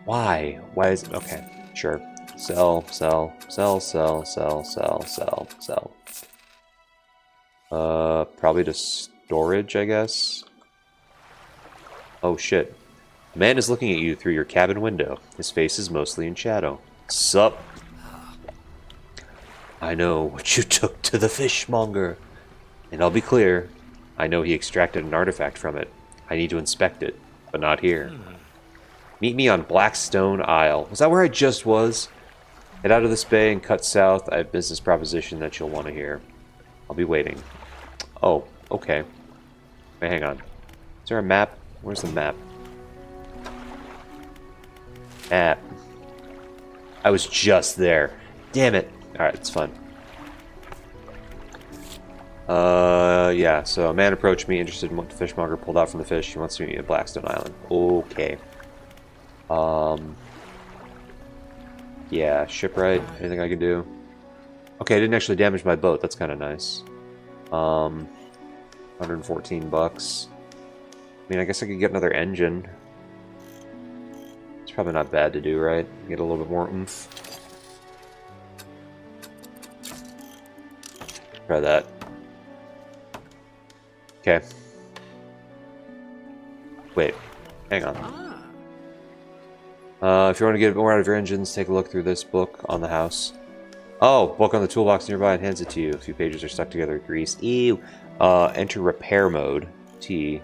Why? Why is it? Okay, sure. Sell, sell, sell, sell, sell, sell, sell, sell. Probably to storage, I guess. Oh shit. A man is looking at you through your cabin window. His face is mostly in shadow. Sup? I know what you took to the fishmonger. And I'll be clear, I know he extracted an artifact from it. I need to inspect it, but not here. Meet me on Blackstone Isle. Was that where I just was? Head out of this bay and cut south. I have a business proposition that you'll want to hear. I'll be waiting. Oh, okay. Wait, hang on. Is there a map? Where's the map? Map. I was just there. Damn it. Alright, it's fun. Yeah, so a man approached me, interested in what the fishmonger pulled out from the fish. He wants to meet me at Blackstone Island. Okay. Yeah, shipwright. Anything I can do? Okay, I didn't actually damage my boat. That's kind of nice. 114 bucks. I mean, I guess I could get another engine. It's probably not bad to do, right? Get a little bit more oomph. Try that. Okay. Wait. Hang on. If you want to get more out of your engines, take a look through this book on the house. Oh, book on the toolbox nearby and hands it to you. A few pages are stuck together with grease. Ew. Enter repair mode. T.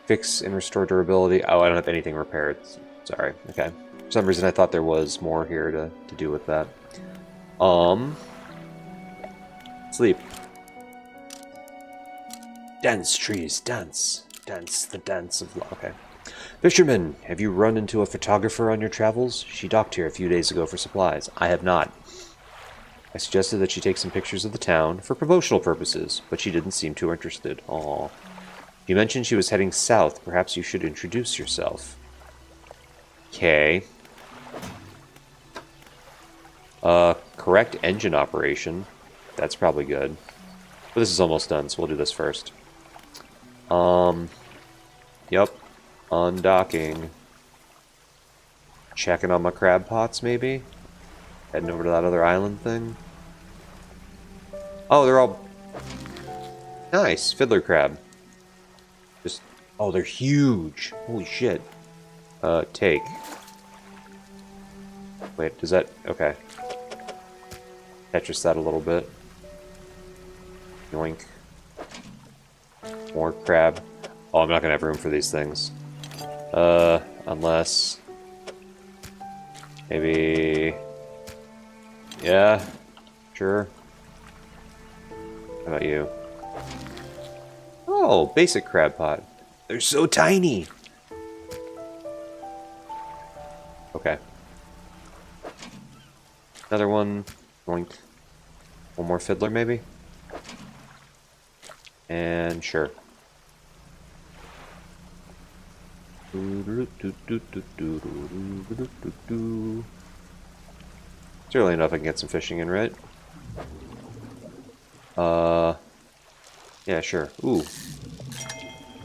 Fix and restore durability. Oh, I don't have anything repaired. Sorry. Okay. For some reason I thought there was more here to do with that. Sleep. Dance, trees, dance. Dance, the dance of love. Okay. Fisherman, have you run into a photographer on your travels? She docked here a few days ago for supplies. I have not. I suggested that she take some pictures of the town for promotional purposes, but she didn't seem too interested. Aww. You mentioned she was heading south. Perhaps you should introduce yourself. Okay. Correct engine operation. That's probably good. But this is almost done, so we'll do this first. Yep. Undocking. Checking on my crab pots, maybe? Heading over to that other island thing. Oh, they're all... Nice. Fiddler crab. Just... Oh, they're huge. Holy shit. Take. Wait, does that... Okay. Tetris that a little bit. Yoink. More crab. Oh, I'm not gonna have room for these things. Unless... Maybe... Yeah, sure. How about you? Oh, basic crab pot. They're so tiny! Okay. Another one. Boink. One more fiddler, maybe? And sure. It's early enough I can get some fishing in, right? Yeah, sure. Ooh.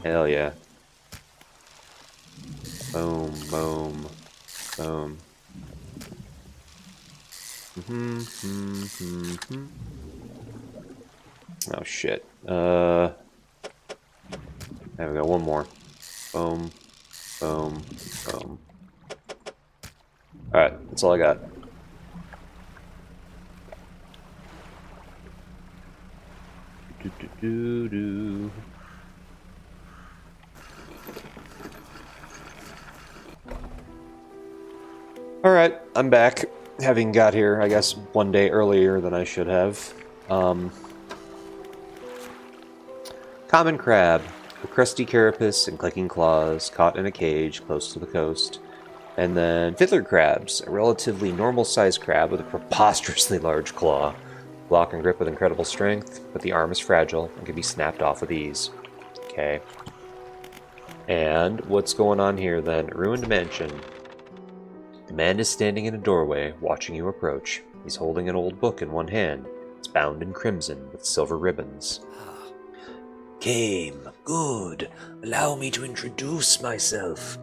Hell yeah. Boom, boom, boom. Oh shit. There we go, one more. Boom, boom, boom. Alright, that's all I got. Do-do. Alright, I'm back. Having got here, I guess, one day earlier than I should have. Common crab. A crusty carapace and clicking claws, caught in a cage close to the coast. And then fiddler crabs, a relatively normal-sized crab with a preposterously large claw. Block and grip with incredible strength, but the arm is fragile and can be snapped off with ease. Okay. And what's going on here then? Ruined mansion. The man is standing in a doorway, watching you approach. He's holding an old book in one hand. It's bound in crimson with silver ribbons. Came. Good. Allow me to introduce myself.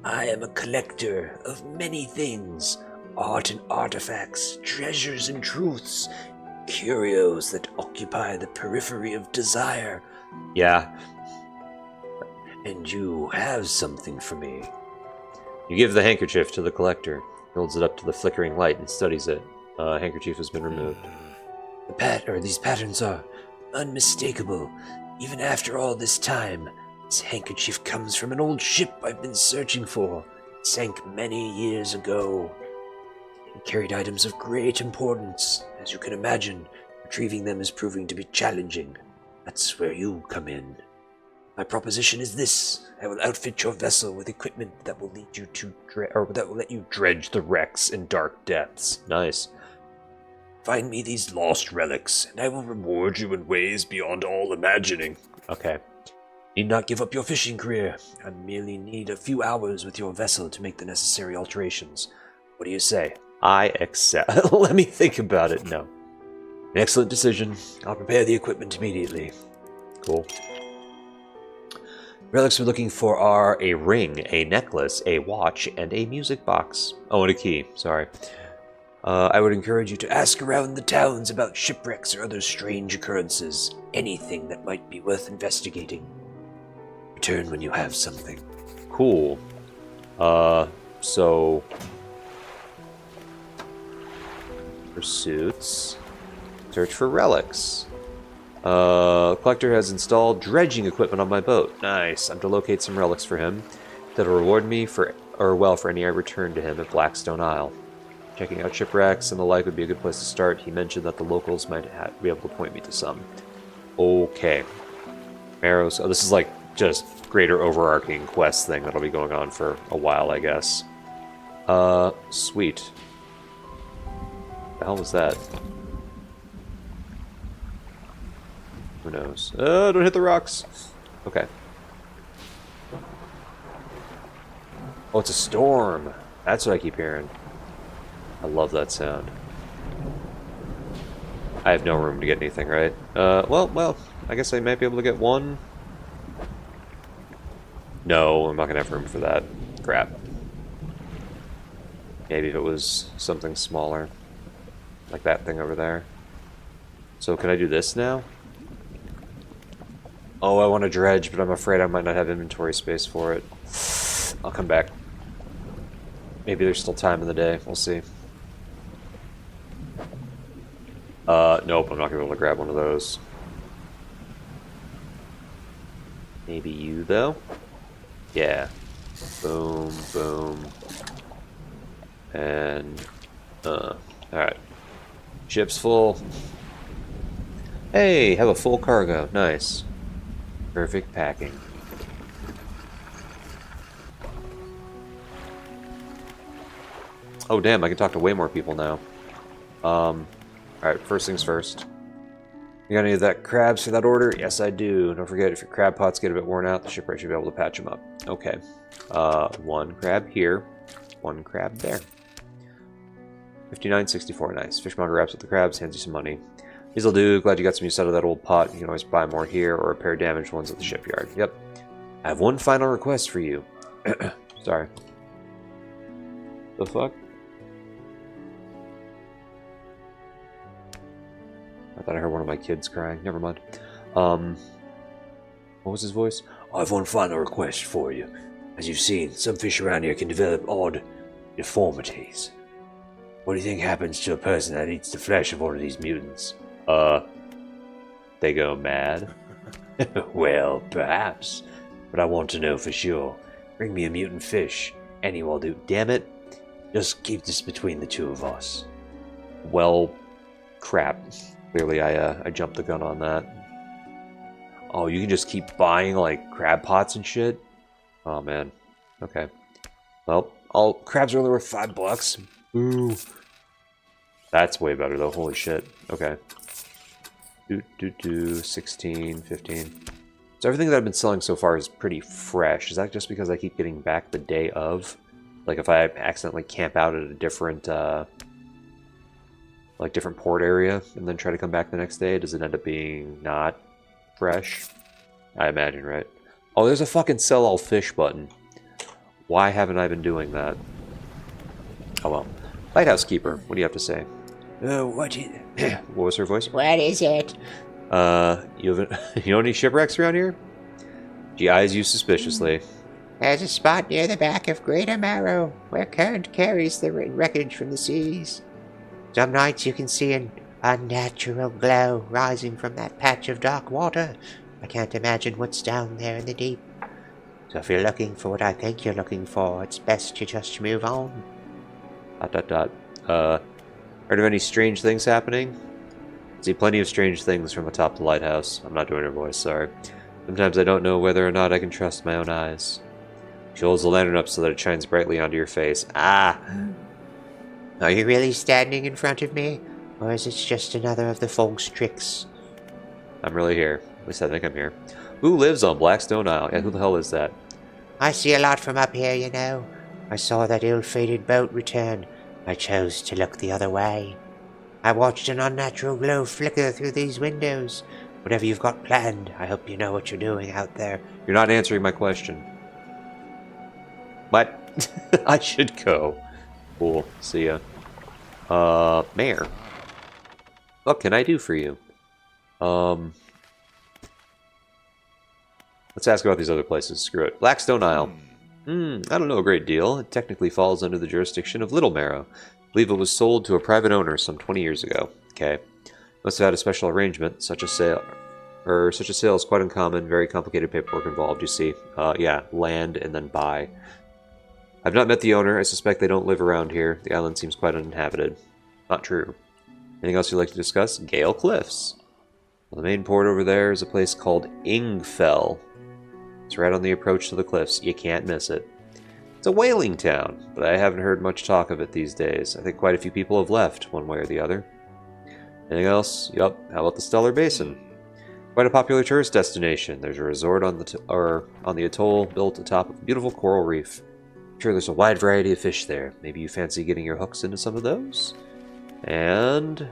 I am a collector of many things. Art and artifacts, treasures and truths, curios that occupy the periphery of desire. Yeah. And you have something for me. You give the handkerchief to the collector. He holds it up to the flickering light and studies it. Handkerchief has been removed. These patterns are unmistakable. Even after all this time, this handkerchief comes from an old ship I've been searching for. It sank many years ago. It carried items of great importance. As you can imagine, retrieving them is proving to be challenging. That's where you come in. My proposition is this: I will outfit your vessel with equipment that will lead you to that will let you dredge the wrecks in dark depths. Nice. Find me these lost relics, and I will reward you in ways beyond all imagining. Okay. Need not give up your fishing career. I merely need a few hours with your vessel to make the necessary alterations. What do you say? I accept. Let me think about it. No. An excellent decision. I'll prepare the equipment immediately. Cool. Relics we're looking for are a ring, a necklace, a watch, and a music box. Oh, and a key. Sorry. I would encourage you to ask around the towns about shipwrecks or other strange occurrences. Anything that might be worth investigating. Return when you have something. Cool. So... Pursuits. Search for relics. Collector has installed dredging equipment on my boat. Nice. I'm to locate some relics for him that'll reward me for any I return to him at Blackstone Isle. Checking out shipwrecks and the like would be a good place to start. He mentioned that the locals might be able to point me to some. Okay. Arrows. Oh, this is like just greater overarching quest thing that'll be going on for a while, I guess. Sweet. The hell was that? Who knows? Don't hit the rocks. Okay. Oh, it's a storm. That's what I keep hearing. I love that sound. I have no room to get anything, right? Well, I guess I might be able to get one. No, I'm not gonna have room for that. Crap. Maybe if it was something smaller. Like that thing over there. So can I do this now? Oh, I want to dredge, but I'm afraid I might not have inventory space for it. I'll come back. Maybe there's still time in the day. We'll see. Nope, I'm not going to be able to grab one of those. Maybe you, though? Yeah. Boom, boom. And, alright. Ship's full. Hey, have a full cargo. Nice. Perfect packing. Oh, damn, I can talk to way more people now. Alright, first things first. You got any of that crabs for that order? Yes, I do. Don't forget, if your crab pots get a bit worn out, the shipwright should be able to patch them up. Okay. One crab here. One crab there. 59.64, nice. Fishmonger wraps up the crabs, hands you some money. These'll do. Glad you got some use out of that old pot. You can always buy more here or repair damaged ones at the shipyard. Yep. I have one final request for you. Sorry. The fuck? I thought I heard one of my kids crying. Never mind. What was his voice? I have one final request for you. As you've seen, some fish around here can develop odd deformities. What do you think happens to a person that eats the flesh of one of these mutants? they go mad? Well, perhaps. But I want to know for sure. Bring me a mutant fish. Any will do. Damn it. Just keep this between the two of us. Well, crap. Clearly I jumped the gun on that. Oh, you can just keep buying, like, crab pots and shit? Oh, man. Okay. Well, all crabs are only worth $5. Ooh. That's way better, though. Holy shit. Okay. 16, 15. So everything that I've been selling so far is pretty fresh. Is that just because I keep getting back the day of? Like, if I accidentally camp out at a different, like, different port area and then try to come back the next day, does it end up being not fresh? I imagine, right? Oh, there's a fucking sell all fish button. Why haven't I been doing that? Oh well. Lighthouse Keeper, what do you have to say? What was her voice? What is it? You know any shipwrecks around here? She eyes you suspiciously. There's a spot near the back of Greater Marrow where current carries the wreckage from the seas. Some nights you can see an unnatural glow rising from that patch of dark water. I can't imagine what's down there in the deep. So if you're looking for what I think you're looking for, it's best to just move on. ... Heard of any strange things happening? See plenty of strange things from atop the lighthouse. I'm not doing her voice, sorry. Sometimes I don't know whether or not I can trust my own eyes. She holds the lantern up so that it shines brightly onto your face. Ah! Are you really standing in front of me? Or is it just another of the fog's tricks? I'm really here. At least I think I'm here. Who lives on Blackstone Isle? Yeah, who the hell is that? I see a lot from up here, you know. I saw that ill-fated boat return. I chose to look the other way. I watched an unnatural glow flicker through these windows. Whatever you've got planned, I hope you know what you're doing out there. You're not answering my question. What? I should go. Cool. See ya. Mayor. What can I do for you? Let's ask about these other places. Screw it. Blackstone Isle. I don't know a great deal. It technically falls under the jurisdiction of Little Marrow. I believe it was sold to a private owner some 20 years ago. Okay. Must have had a special arrangement. Such a sale is quite uncommon. Very complicated paperwork involved, you see. Yeah, land and then buy. I've not met the owner. I suspect they don't live around here. The island seems quite uninhabited. Not true. Anything else you'd like to discuss? Gale Cliffs. Well, the main port over there is a place called Ingfell. It's right on the approach to the cliffs. You can't miss it. It's a whaling town, but I haven't heard much talk of it these days. I think quite a few people have left, one way or the other. Anything else? Yup. How about the Stellar Basin? Quite a popular tourist destination. There's a resort on the atoll built atop a beautiful coral reef. I'm sure there's a wide variety of fish there. Maybe you fancy getting your hooks into some of those? And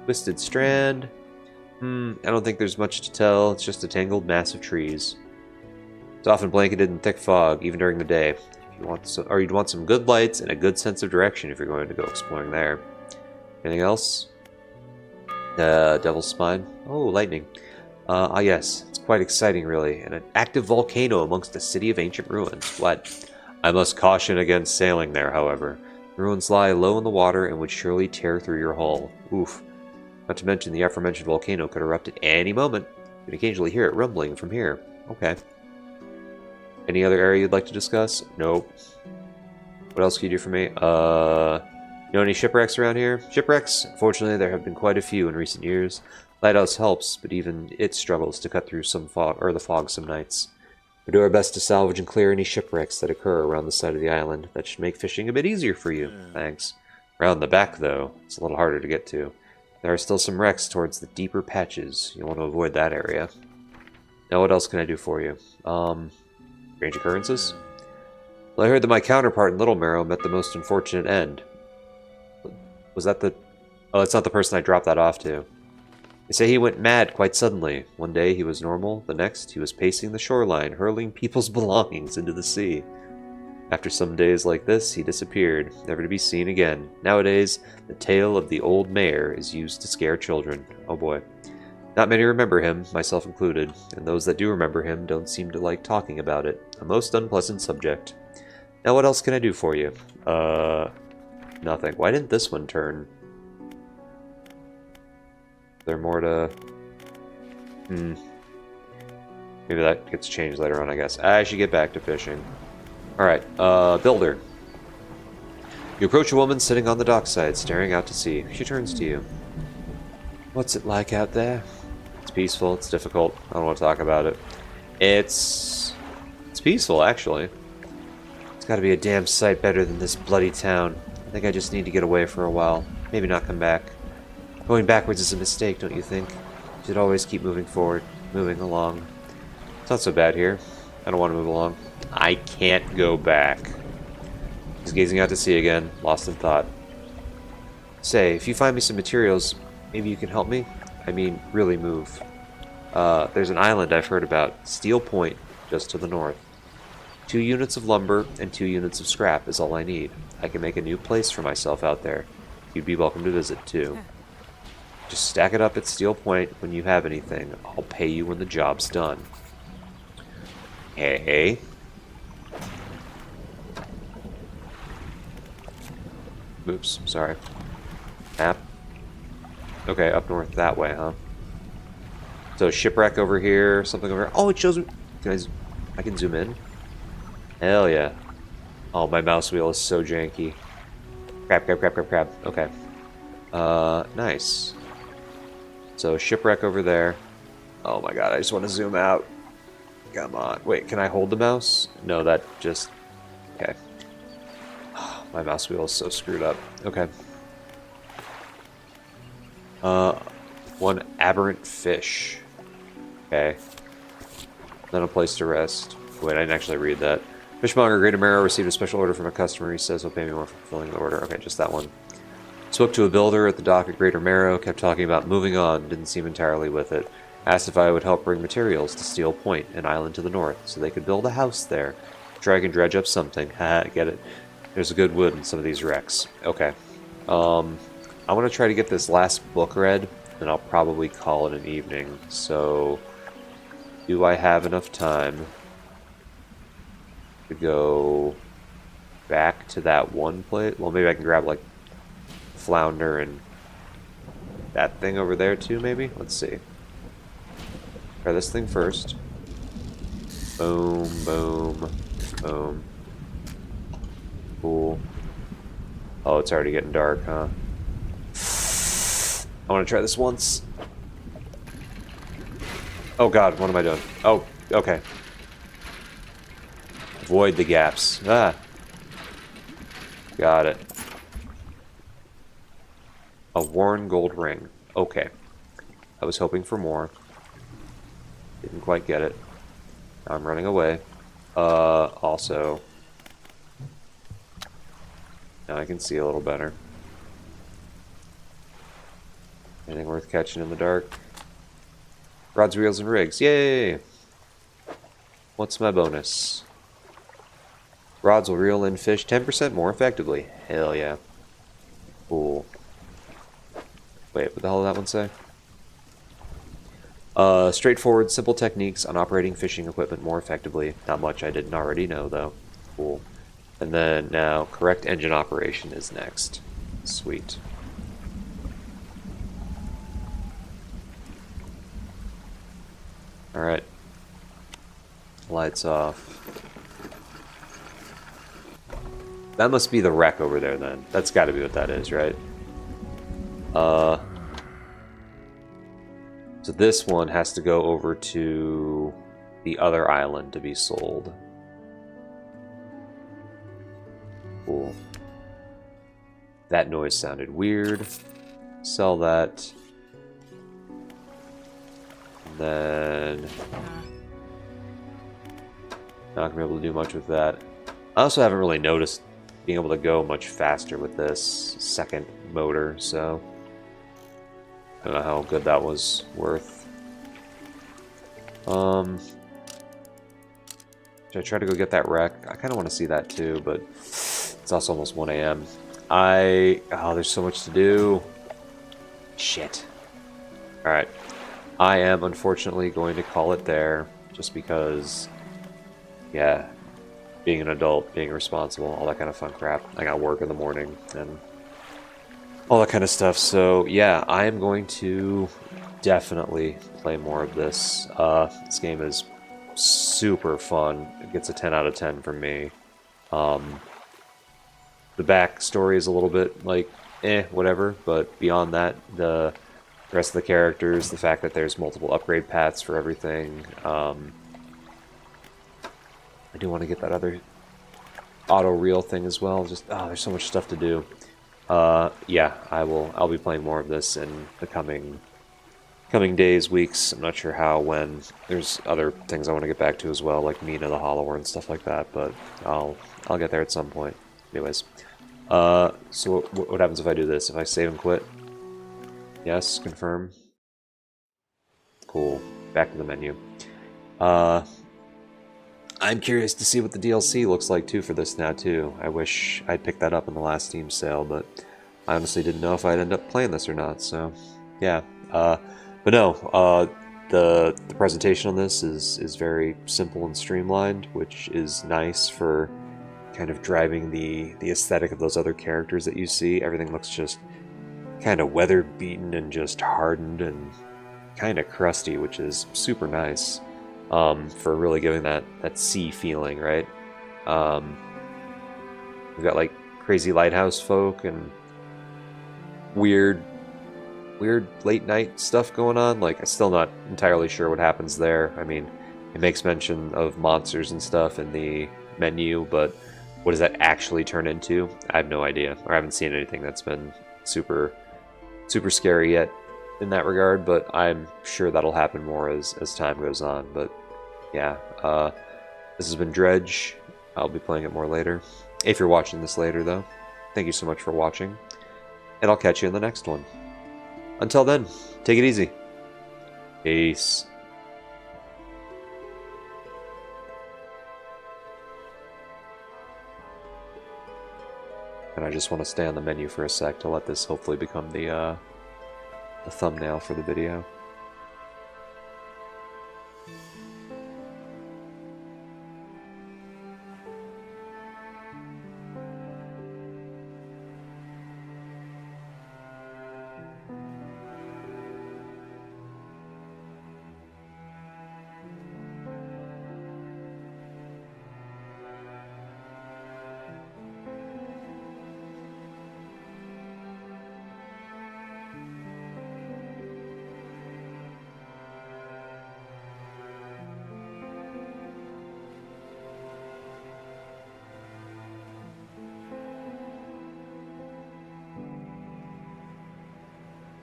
Twisted Strand. I don't think there's much to tell. It's just a tangled mass of trees. It's often blanketed in thick fog, even during the day. You'd want some good lights and a good sense of direction if you're going to go exploring there. Anything else? Devil's Spine. Oh, lightning. Yes. It's quite exciting, really. And an active volcano amongst a city of ancient ruins. What? I must caution against sailing there, however. The ruins lie low in the water and would surely tear through your hull. Oof. Not to mention the aforementioned volcano could erupt at any moment. You can occasionally hear it rumbling from here. Okay. Any other area you'd like to discuss? Nope. What else can you do for me? You know any shipwrecks around here? Shipwrecks? Unfortunately, there have been quite a few in recent years. Lighthouse helps, but even it struggles to cut through some fog, or the fog some nights. We do our best to salvage and clear any shipwrecks that occur around the side of the island. That should make fishing a bit easier for you. Thanks. Around the back, though, it's a little harder to get to. There are still some wrecks towards the deeper patches. You'll want to avoid that area. Now, what else can I do for you? Strange occurrences? Well, I heard that my counterpart in Little Marrow met the most unfortunate end. Was that the... Oh, that's not the person I dropped that off to. They say he went mad quite suddenly. One day he was normal, the next he was pacing the shoreline, hurling people's belongings into the sea. After some days like this, he disappeared, never to be seen again. Nowadays, the tale of the old mayor is used to scare children. Oh boy. Not many remember him, myself included, and those that do remember him don't seem to like talking about it. A most unpleasant subject. Now what else can I do for you? Nothing. Why didn't this one turn? Is there more to... Hmm. Maybe that gets changed later on, I guess. I should get back to fishing. Alright, builder. You approach a woman sitting on the dockside, staring out to sea. She turns to you. What's it like out there? It's peaceful, it's difficult. I don't want to talk about it. It's peaceful, actually. It's gotta be a damn sight better than this bloody town. I think I just need to get away for a while. Maybe not come back. Going backwards is a mistake, don't you think? You should always keep moving forward, moving along. It's not so bad here. I don't want to move along. I can't go back. He's gazing out to sea again, lost in thought. Say, if you find me some materials, maybe you can help me? I mean, really move. There's an island I've heard about, Steel Point, just to the north. 2 units of lumber and 2 units of scrap is all I need. I can make a new place for myself out there. You'd be welcome to visit, too. Just stack it up at Steel Point when you have anything. I'll pay you when the job's done. Hey. Oops, sorry. Map. Okay, up north that way, huh? So shipwreck over here, something over here. Oh, it shows me. I can zoom in. Hell yeah. Oh, my mouse wheel is so janky. Crap. Okay. Nice. So shipwreck over there. Oh my god, I just want to zoom out. Come on. Wait, can I hold the mouse? No, that just... Okay. Oh, my mouse wheel is so screwed up. Okay. One aberrant fish. Okay. Then a place to rest. Wait, I didn't actually read that. Fishmonger Greater Marrow received a special order from a customer. He says he'll pay me more for fulfilling the order. Okay, just that one. Spoke to a builder at the dock at Greater Marrow. Kept talking about moving on. Didn't seem entirely with it. Asked if I would help bring materials to Steel Point, an island to the north, so they could build a house there. Drag and dredge up something. Haha, get it. There's a good wood in some of these wrecks. Okay. I want to try to get this last book read, and I'll probably call it an evening. So, do I have enough time to go back to that one place? Well, maybe I can grab, like, flounder and that thing over there, too, maybe? Let's see. Try this thing first. Boom, boom, boom. Cool. Oh, it's already getting dark, huh? I want to try this once. Oh god, what am I doing? Oh, okay. Avoid the gaps. Ah. Got it. A worn gold ring. Okay. I was hoping for more. Didn't quite get it. Now I'm running away. Also... Now I can see a little better. Anything worth catching in the dark? Rods, reels, and rigs. Yay! What's my bonus? Rods will reel in fish 10% more effectively. Hell yeah. Cool. Wait, what the hell did that one say? Straightforward, simple techniques on operating fishing equipment more effectively. Not much I didn't already know, though. Cool. And then now, correct engine operation is next. Sweet. Alright. Lights off. That must be the wreck over there, then. That's gotta be what that is, right? So this one has to go over to the other island to be sold. Cool. That noise sounded weird. Sell that. And then... not gonna be able to do much with that. I also haven't really noticed being able to go much faster with this second motor, so... I don't know how good that was worth. Should I try to go get that wreck? I kind of want to see that too, but it's also almost 1 a.m. Oh, there's so much to do. Shit. Alright. I am unfortunately going to call it there, just because, yeah, being an adult, being responsible, all that kind of fun crap. I got work in the morning, and all that kind of stuff. So yeah, I am going to definitely play more of this. This game is super fun. It gets a 10 out of 10 from me. The backstory is a little bit like, whatever, but beyond that, the rest of the characters, the fact that there's multiple upgrade paths for everything. I do want to get that other auto reel thing as well. Just, there's so much stuff to do. Yeah, I'll be playing more of this in the coming days, weeks. I'm not sure how, when. There's other things I want to get back to as well, like Mina the Hollower and stuff like that, but I'll get there at some point. Anyways, so what happens if I do this? If I save and quit? Yes, confirm. Cool. Back to the menu. I'm curious to see what the DLC looks like too for this now too. I wish I'd picked that up in the last Steam sale, but I honestly didn't know if I'd end up playing this or not. So, yeah. But no, the presentation on this is very simple and streamlined, which is nice for kind of driving the aesthetic of those other characters that you see. Everything looks just kind of weather beaten and just hardened and kind of crusty, which is super nice. For really giving that sea feeling, right? We've got like crazy lighthouse folk and weird late night stuff going on. Like, I'm still not entirely sure what happens there. I mean, it makes mention of monsters and stuff in the menu, but what does that actually turn into? I have no idea, or I haven't seen anything that's been super scary yet in that regard, but I'm sure that'll happen more as time goes on. But yeah, this has been Dredge. I'll be playing it more later. If you're watching this later, though, thank you so much for watching, and I'll catch you in the next one. Until then, take it easy. Peace. And I just want to stay on the menu for a sec to let this hopefully become the thumbnail for the video.